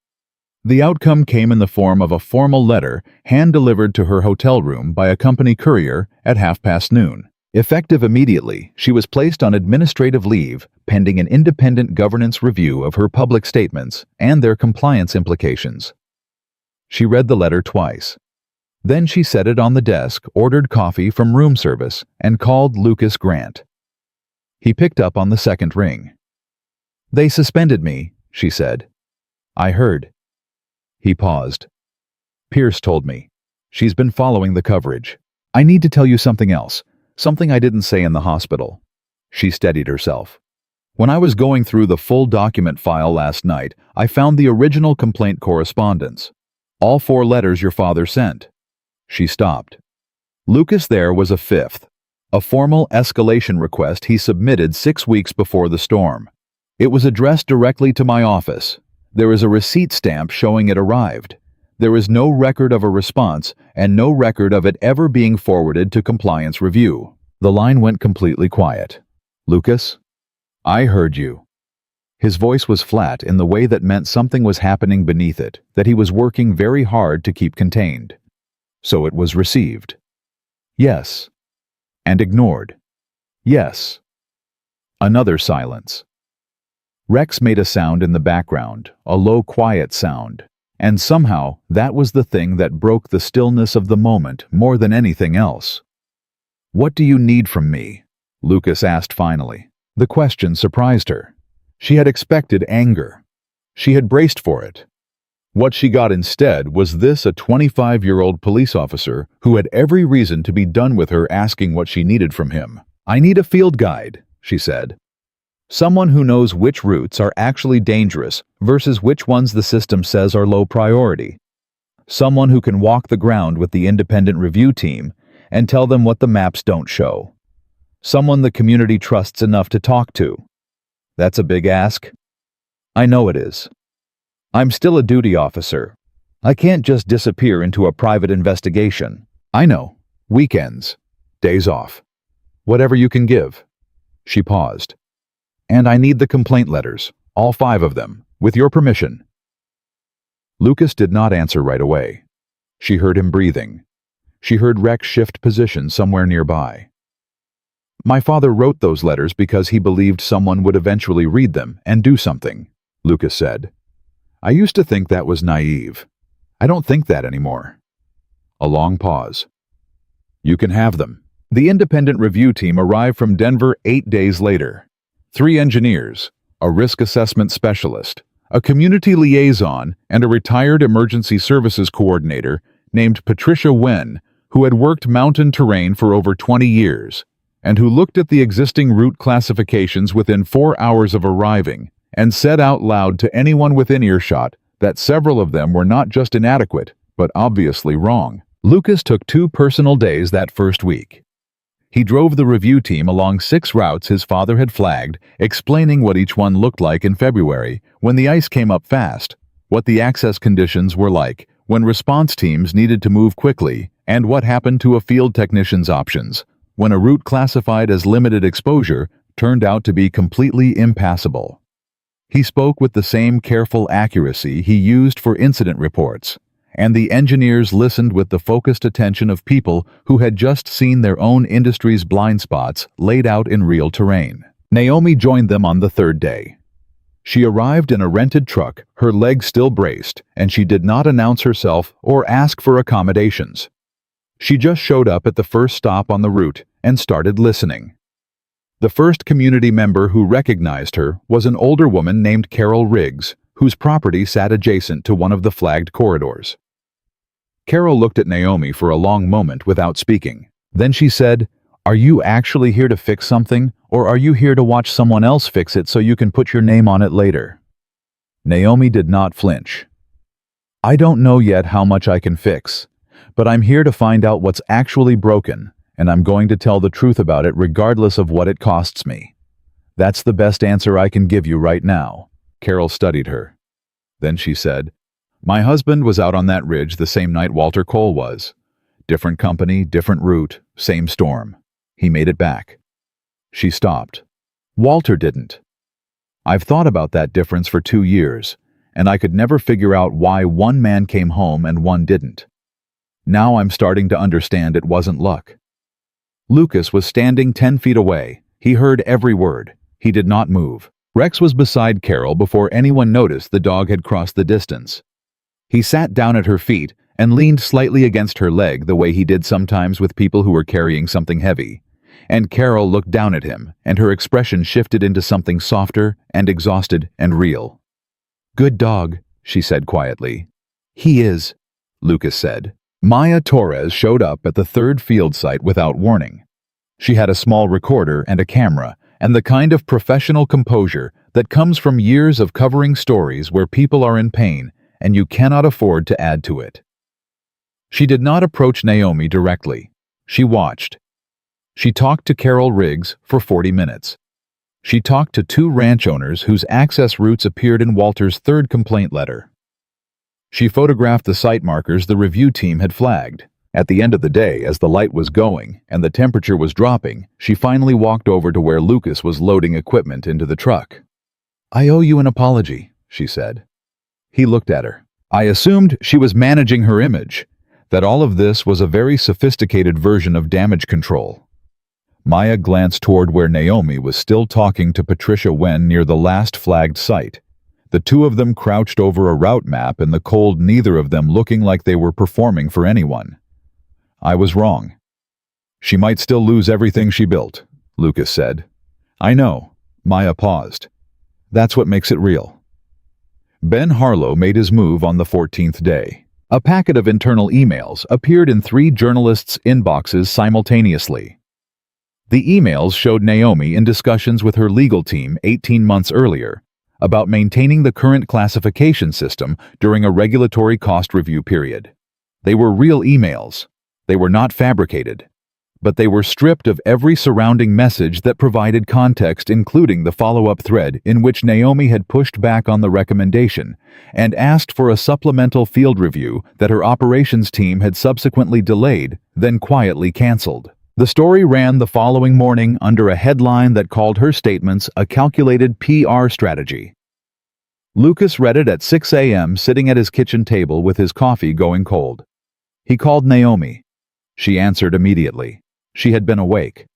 The outcome came in the form of a formal letter hand-delivered to her hotel room by a company courier at noon. Effective immediately, she was placed on administrative leave pending an independent governance review of her public statements and their compliance implications. She read the letter twice. Then she set it on the desk, ordered coffee from room service, and called Lucas Grant. He picked up on the second ring. "They suspended me," she said. "I heard." He paused. "Pierce told me. She's been following the coverage. I need to tell you something else, something I didn't say in the hospital." She steadied herself. "When I was going through the full document file last night, I found the original complaint correspondence. All 4 letters your father sent." She stopped. Lucas, there was a 5th, a formal escalation request he submitted 6 weeks before the storm. It was addressed directly to my office. There is a receipt stamp showing it arrived. There is no record of a response and no record of it ever being forwarded to compliance review. The line went completely quiet. "Lucas, I heard you." His voice was flat in the way that meant something was happening beneath it, that he was working very hard to keep contained. So it was received. Yes. And ignored. Yes. Another silence. Rex made a sound in the background, a low, quiet sound, and somehow that was the thing that broke the stillness of the moment more than anything else. "What do you need from me?" Lucas asked finally. The question surprised her. She had expected anger. She had braced for it. What she got instead was this: a 25-year-old police officer who had every reason to be done with her asking what she needed from him. "I need a field guide," she said. "Someone who knows which routes are actually dangerous versus which ones the system says are low priority. Someone who can walk the ground with the independent review team and tell them what the maps don't show. Someone the community trusts enough to talk to." That's a big ask. I know it is. I'm still a duty officer. I can't just disappear into a private investigation. I know. Weekends. Days off. Whatever you can give. She paused. "And I need the complaint letters, all 5 of them, with your permission." Lucas did not answer right away. She heard him breathing. She heard Rex shift position somewhere nearby. "My father wrote those letters because he believed someone would eventually read them and do something," Lucas said. "I used to think that was naive. I don't think that anymore." A long pause. "You can have them." The independent review team arrived from Denver 8 days later. 3 engineers, a risk assessment specialist, a community liaison, and a retired emergency services coordinator named Patricia Wen, who had worked mountain terrain for over 20 years, and who looked at the existing route classifications within 4 hours of arriving and said out loud to anyone within earshot that several of them were not just inadequate, but obviously wrong. Lucas took 2 personal days that first week. He drove the review team along 6 routes his father had flagged, explaining what each one looked like in February when the ice came up fast, what the access conditions were like when response teams needed to move quickly, and what happened to a field technician's options when a route classified as limited exposure turned out to be completely impassable. He spoke with the same careful accuracy he used for incident reports, and the engineers listened with the focused attention of people who had just seen their own industry's blind spots laid out in real terrain. Naomi joined them on the 3rd day. She arrived in a rented truck, her legs still braced, and she did not announce herself or ask for accommodations. She just showed up at the first stop on the route and started listening. The first community member who recognized her was an older woman named Carol Riggs, whose property sat adjacent to one of the flagged corridors. Carol looked at Naomi for a long moment without speaking. Then she said, "Are you actually here to fix something, or are you here to watch someone else fix it so you can put your name on it later?" Naomi did not flinch. "I don't know yet how much I can fix, but I'm here to find out what's actually broken, and I'm going to tell the truth about it regardless of what it costs me. That's the best answer I can give you right now." Carol studied her. Then she said, "My husband was out on that ridge the same night Walter Cole was. Different company, different route, same storm. He made it back." She stopped. "Walter didn't. I've thought about that difference for 2 years, and I could never figure out why one man came home and one didn't. Now I'm starting to understand it wasn't luck." Lucas was standing 10 feet away. He heard every word. He did not move. Rex was beside Carol before anyone noticed the dog had crossed the distance. He sat down at her feet and leaned slightly against her leg the way he did sometimes with people who were carrying something heavy. And Carol looked down at him, and her expression shifted into something softer and exhausted and real. "Good dog," she said quietly. "He is," Lucas said. Maya Torres showed up at the 3rd field site without warning. She had a small recorder and a camera, and the kind of professional composure that comes from years of covering stories where people are in pain and you cannot afford to add to it. She did not approach Naomi directly. She watched. She talked to Carol Riggs for 40 minutes. She talked to 2 ranch owners whose access routes appeared in Walter's 3rd complaint letter. She photographed the site markers the review team had flagged. At the end of the day, as the light was going and the temperature was dropping, she finally walked over to where Lucas was loading equipment into the truck. "I owe you an apology," she said. He looked at her. I assumed she was managing her image, that all of this was a very sophisticated version of damage control. Maya glanced toward where Naomi was still talking to Patricia Wen near the last flagged site. The two of them crouched over a route map in the cold, neither of them looking like they were performing for anyone. I was wrong. She might still lose everything she built, Lucas said. I know. Maya paused. That's what makes it real. Ben Harlow made his move on the 14th day. A packet of internal emails appeared in 3 journalists' inboxes simultaneously. The emails showed Naomi in discussions with her legal team 18 months earlier about maintaining the current classification system during a regulatory cost review period. They were real emails. They were not fabricated. But they were stripped of every surrounding message that provided context, including the follow-up thread in which Naomi had pushed back on the recommendation and asked for a supplemental field review that her operations team had subsequently delayed, then quietly canceled. The story ran the following morning under a headline that called her statements a calculated PR strategy. Lucas read it at 6 a.m. sitting at his kitchen table with his coffee going cold. He called Naomi. She answered immediately. She had been awake.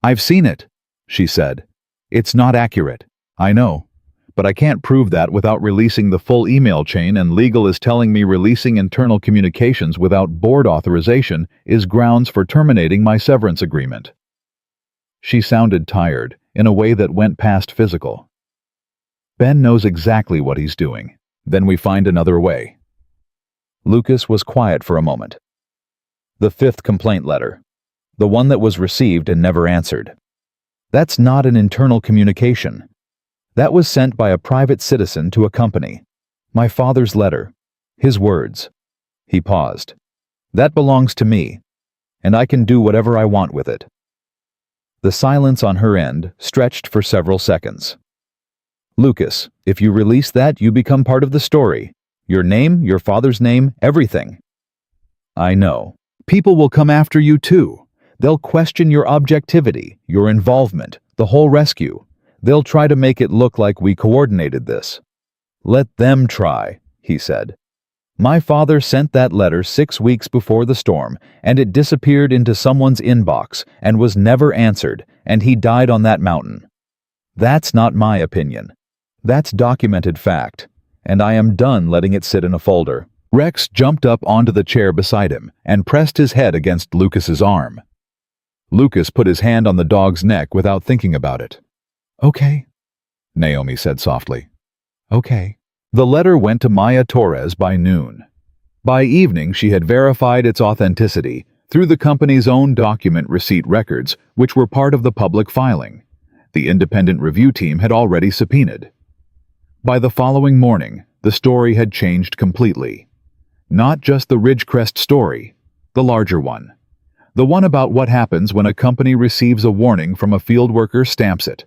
"I've seen it," she said. "It's not accurate. I know. But I can't prove that without releasing the full email chain, and legal is telling me releasing internal communications without board authorization is grounds for terminating my severance agreement." She sounded tired, in a way that went past physical. Ben knows exactly what he's doing. Then we find another way. Lucas was quiet for a moment. The 5th complaint letter. The one that was received and never answered. That's not an internal communication. That was sent by a private citizen to a company. My father's letter. His words. He paused. That belongs to me, and I can do whatever I want with it. The silence on her end stretched for several seconds. Lucas, if you release that, you become part of the story. Your name, your father's name, everything. I know. People will come after you too. They'll question your objectivity, your involvement, the whole rescue. They'll try to make it look like we coordinated this. Let them try, he said. My father sent that letter 6 weeks before the storm, and it disappeared into someone's inbox and was never answered, and he died on that mountain. That's not my opinion. That's documented fact, and I am done letting it sit in a folder. Rex jumped up onto the chair beside him and pressed his head against Lucas's arm. Lucas put his hand on the dog's neck without thinking about it. Okay, Naomi said softly. Okay. The letter went to Maya Torres by noon. By evening, she had verified its authenticity through the company's own document receipt records, which were part of the public filing. The independent review team had already subpoenaed. By the following morning, the story had changed completely. Not just the Ridgecrest story, the larger one. The one about what happens when a company receives a warning from a field worker, stamps it.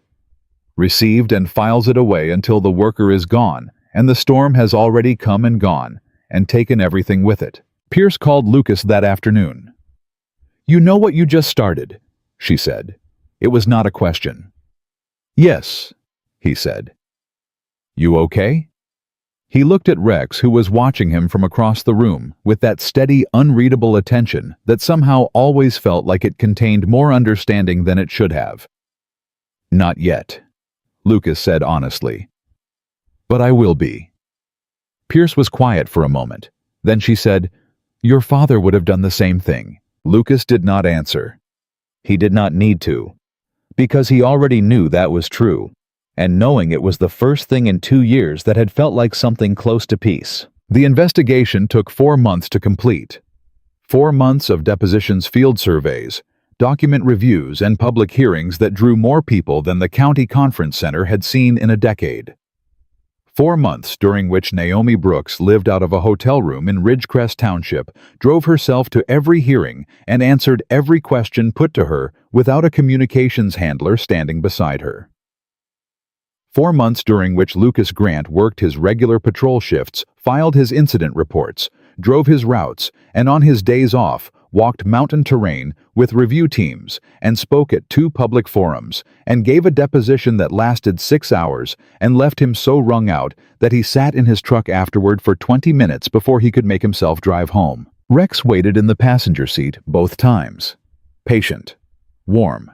Received and files it away until the worker is gone, and the storm has already come and gone, and taken everything with it. Pierce called Lucas that afternoon. You know what you just started, she said. It was not a question. Yes, he said. You okay? He looked at Rex, who was watching him from across the room with that steady, unreadable attention that somehow always felt like it contained more understanding than it should have. Not yet, Lucas said honestly. But I will be. Pierce was quiet for a moment. Then she said, Your father would have done the same thing. Lucas did not answer. He did not need to, because he already knew that was true, and knowing it was the first thing in 2 years that had felt like something close to peace. The investigation took 4 months to complete. 4 months of depositions, field surveys, document reviews, and public hearings that drew more people than the county conference center had seen in a decade. 4 months during which Naomi Brooks lived out of a hotel room in Ridgecrest Township, drove herself to every hearing, and answered every question put to her without a communications handler standing beside her. 4 months during which Lucas Grant worked his regular patrol shifts, filed his incident reports, drove his routes, and on his days off, walked mountain terrain with review teams, and spoke at 2 public forums, and gave a deposition that lasted 6 hours and left him so wrung out that he sat in his truck afterward for 20 minutes before he could make himself drive home. Rex waited in the passenger seat both times. Patient. Warm.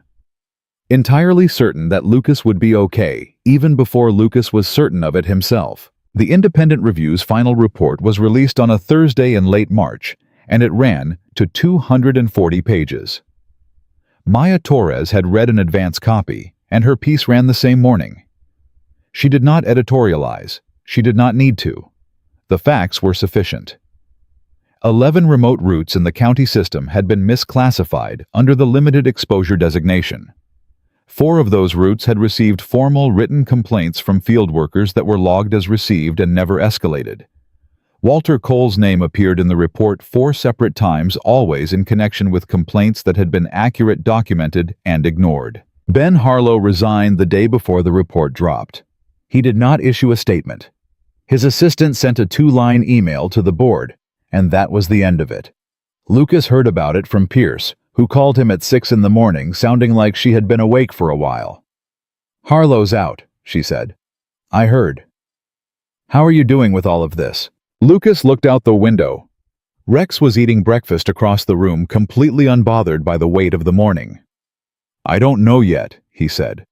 Entirely certain that Lucas would be okay, even before Lucas was certain of it himself. The Independent Review's final report was released on a Thursday in late March, and it ran to 240 pages. Maya Torres had read an advance copy, and her piece ran the same morning. She did not editorialize. She did not need to. The facts were sufficient. 11 remote routes in the county system had been misclassified under the limited exposure designation. 4 of those routes had received formal written complaints from field workers that were logged as received and never escalated. Walter Cole's name appeared in the report 4 separate times, always in connection with complaints that had been accurate, documented, and ignored. Ben Harlow resigned the day before the report dropped. He did not issue a statement. His assistant sent a 2-line email to the board, and that was the end of it. Lucas heard about it from Pierce, who called him at 6 in the morning, sounding like she had been awake for a while. "Harlow's out," she said. "I heard. How are you doing with all of this?" Lucas looked out the window. Rex was eating breakfast across the room, completely unbothered by the weight of the morning. "I don't know yet," he said.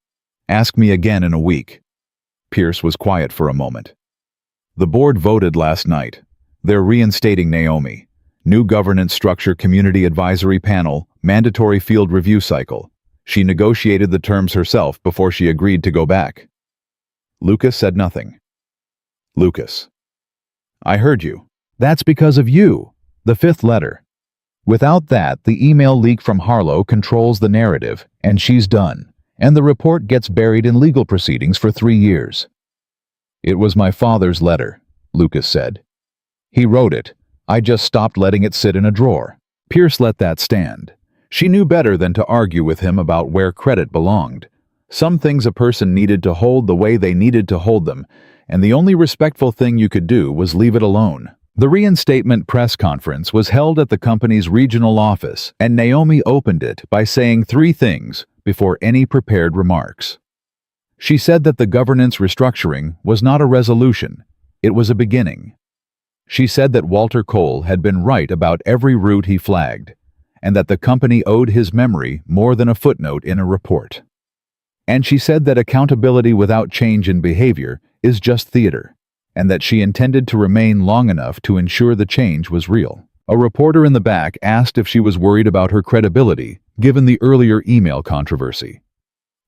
"Ask me again in a week." Pierce was quiet for a moment. "The board voted last night. They're reinstating Naomi. New governance structure, community advisory panel, mandatory field review cycle. She negotiated the terms herself before she agreed to go back." Lucas said nothing. Lucas. "I heard you. That's because of you. The 5th letter. Without that, the email leak from Harlow controls the narrative, and she's done, and the report gets buried in legal proceedings for 3 years. "It was my father's letter," Lucas said. "He wrote it. I just stopped letting it sit in a drawer." Pierce let that stand. She knew better than to argue with him about where credit belonged. Some things a person needed to hold the way they needed to hold them, and the only respectful thing you could do was leave it alone. The reinstatement press conference was held at the company's regional office, and Naomi opened it by saying 3 things before any prepared remarks. She said that the governance restructuring was not a resolution, it was a beginning. She said that Walter Cole had been right about every route he flagged, and that the company owed his memory more than a footnote in a report. And she said that accountability without change in behavior is just theater, and that she intended to remain long enough to ensure the change was real. A reporter in the back asked if she was worried about her credibility, given the earlier email controversy.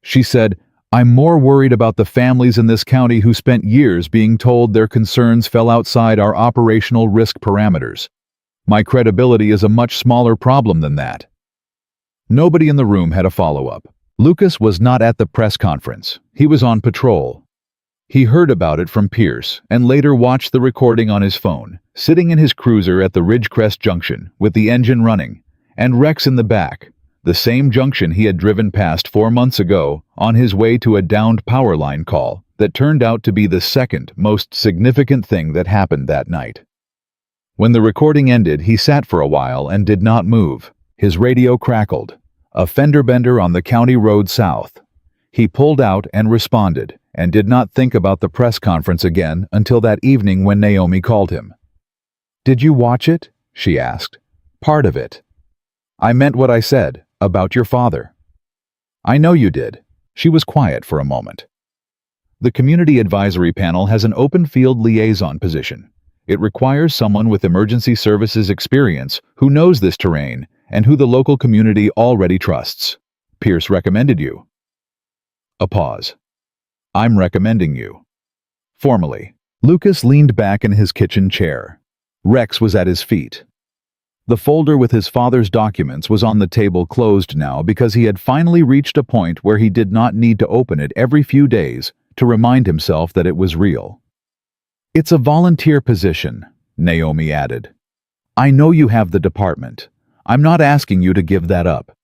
She said, "I'm more worried about the families in this county who spent years being told their concerns fell outside our operational risk parameters. My credibility is a much smaller problem than that." Nobody in the room had a follow-up. Lucas was not at the press conference. He was on patrol. He heard about it from Pierce and later watched the recording on his phone, sitting in his cruiser at the Ridgecrest Junction with the engine running, and Rex in the back, the same junction he had driven past 4 months ago on his way to a downed power line call that turned out to be the second most significant thing that happened that night. When the recording ended, he sat for a while and did not move. His radio crackled. A fender bender on the county road south. He pulled out and responded, and did not think about the press conference again until that evening when Naomi called him. "Did you watch it?" she asked. "Part of it." "I meant what I said, about your father." "I know you did." She was quiet for a moment. The Community Advisory Panel has an open field liaison position. It requires someone with emergency services experience who knows this terrain and who the local community already trusts. Pierce recommended you. A pause. "I'm recommending you." Formally. Lucas leaned back in his kitchen chair. Rex was at his feet. The folder with his father's documents was on the table, closed now because he had finally reached a point where he did not need to open it every few days to remind himself that it was real. "It's a volunteer position," Naomi added. "I know you have the department. I'm not asking you to give that up.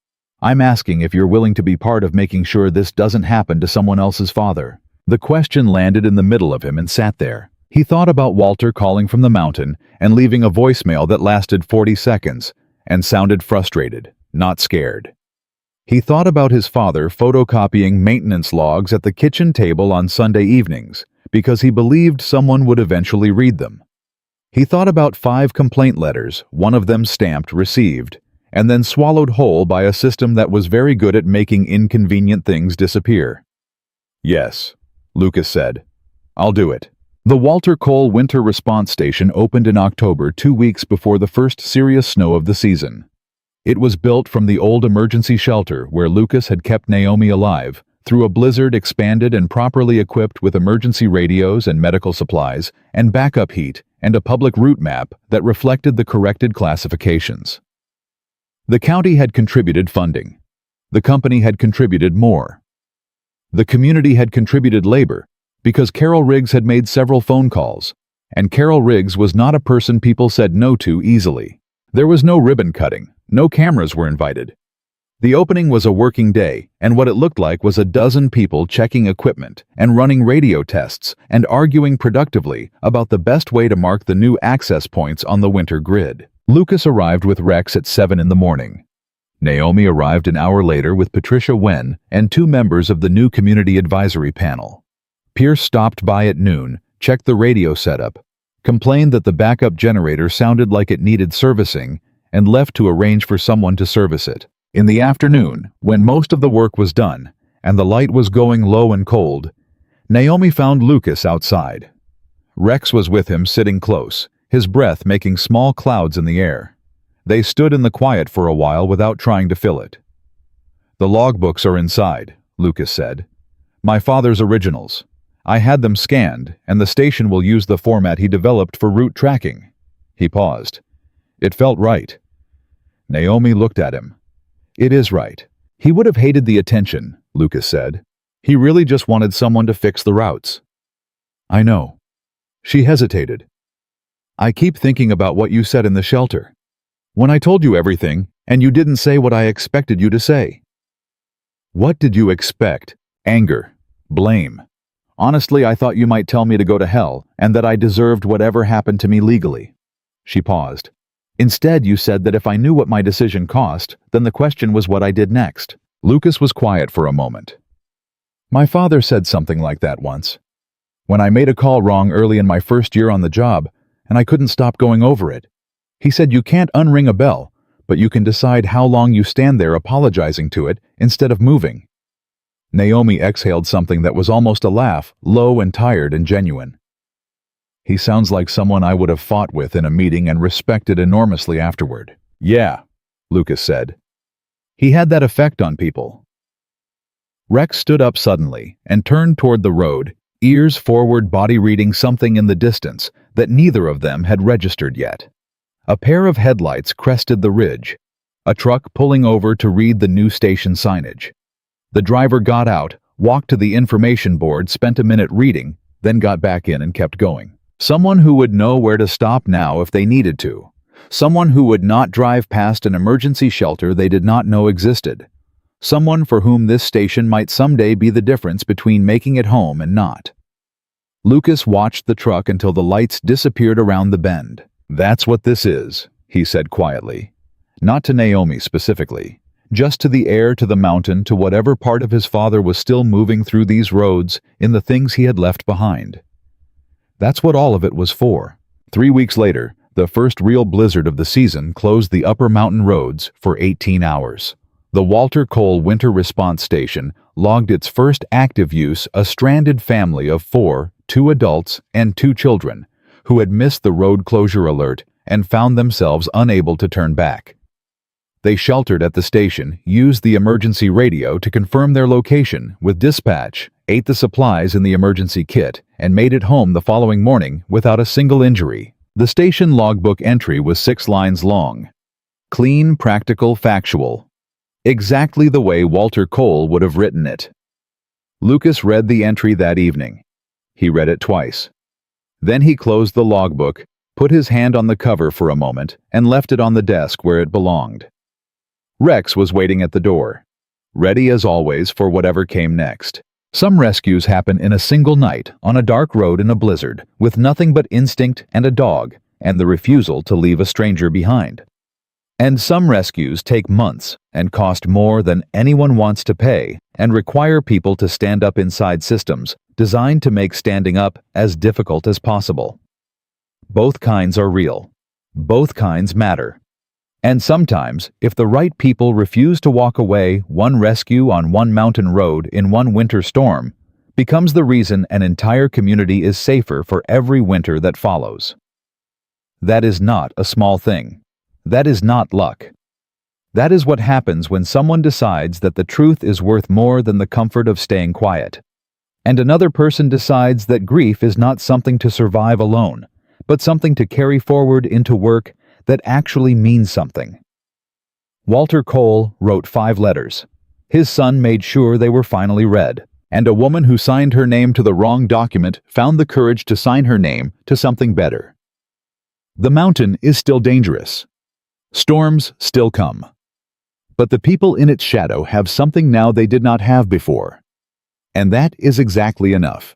I'm asking if you're willing to be part of making sure this doesn't happen to someone else's father." The question landed in the middle of him and sat there. He thought about Walter calling from the mountain and leaving a voicemail that lasted 40 seconds, and sounded frustrated, not scared. He thought about his father photocopying maintenance logs at the kitchen table on Sunday evenings because he believed someone would eventually read them. He thought about 5 complaint letters, one of them stamped received, and then swallowed whole by a system that was very good at making inconvenient things disappear. "Yes," Lucas said. "I'll do it." The Walter Cole Winter Response Station opened in October, 2 weeks before the first serious snow of the season. It was built from the old emergency shelter where Lucas had kept Naomi alive, through a blizzard expanded and properly equipped with emergency radios and medical supplies, and backup heat, and a public route map that reflected the corrected classifications. The county had contributed funding. The company had contributed more. The community had contributed labor, because Carol Riggs had made several phone calls, and Carol Riggs was not a person people said no to easily. There was no ribbon cutting, no cameras were invited. The opening was a working day, and what it looked like was a dozen people checking equipment and running radio tests and arguing productively about the best way to mark the new access points on the winter grid. Lucas arrived with Rex at 7 in the morning. Naomi arrived an hour later with Patricia Wen and 2 members of the new community advisory panel. Pierce stopped by at noon, checked the radio setup, complained that the backup generator sounded like it needed servicing, and left to arrange for someone to service it. In the afternoon, when most of the work was done, and the light was going low and cold, Naomi found Lucas outside. Rex was with him, sitting close, his breath making small clouds in the air. They stood in the quiet for a while without trying to fill it. "The logbooks are inside," Lucas said. "My father's originals. I had them scanned, and the station will use the format he developed for route tracking." He paused. It felt right. Naomi looked at him. "It is right. He would have hated the attention," Lucas said. "He really just wanted someone to fix the routes." "I know." She hesitated. "I keep thinking about what you said in the shelter. When I told you everything, and you didn't say what I expected you to say." "What did you expect?" "Anger. Blame. Honestly, I thought you might tell me to go to hell, and that I deserved whatever happened to me legally." She paused. "Instead, you said that if I knew what my decision cost, then the question was what I did next." Lucas was quiet for a moment. "My father said something like that once. When I made a call wrong early in my first year on the job, and I couldn't stop going over it. He said you can't unring a bell, but you can decide how long you stand there apologizing to it instead of moving." Naomi exhaled something that was almost a laugh, low and tired and genuine. "He sounds like someone I would have fought with in a meeting and respected enormously afterward." "Yeah," Lucas said. "He had that effect on people." Rex stood up suddenly and turned toward the road, ears forward, body reading something in the distance that neither of them had registered yet. A pair of headlights crested the ridge, a truck pulling over to read the new station signage. The driver got out, walked to the information board, spent a minute reading, then got back in and kept going. Someone who would know where to stop now if they needed to. Someone who would not drive past an emergency shelter they did not know existed. Someone for whom this station might someday be the difference between making it home and not. Lucas watched the truck until the lights disappeared around the bend. "That's what this is," he said quietly. Not to Naomi specifically. Just to the air, to the mountain, to whatever part of his father was still moving through these roads in the things he had left behind. That's what all of it was for. 3 weeks later, the first real blizzard of the season closed the upper mountain roads for 18 hours. The Walter Cole Winter Response Station logged its first active use, a stranded family of 4, 2 adults and 2 children, who had missed the road closure alert and found themselves unable to turn back. They sheltered at the station, used the emergency radio to confirm their location with dispatch, ate the supplies in the emergency kit, and made it home the following morning without a single injury. The station logbook entry was 6 lines long. Clean, practical, factual. Exactly the way Walter Cole would have written it. Lucas read the entry that evening. He read it twice. Then he closed the logbook, put his hand on the cover for a moment, and left it on the desk where it belonged. Rex was waiting at the door, ready as always for whatever came next. Some rescues happen in a single night, on a dark road in a blizzard, with nothing but instinct and a dog, and the refusal to leave a stranger behind. And some rescues take months and cost more than anyone wants to pay and require people to stand up inside systems designed to make standing up as difficult as possible. Both kinds are real. Both kinds matter. And sometimes, if the right people refuse to walk away, one rescue on one mountain road in one winter storm becomes the reason an entire community is safer for every winter that follows. That is not a small thing. That is not luck. That is what happens when someone decides that the truth is worth more than the comfort of staying quiet. And another person decides that grief is not something to survive alone, but something to carry forward into work that actually means something. Walter Cole wrote 5 letters. His son made sure they were finally read, and a woman who signed her name to the wrong document found the courage to sign her name to something better. The mountain is still dangerous. Storms still come. But the people in its shadow have something now they did not have before. And that is exactly enough.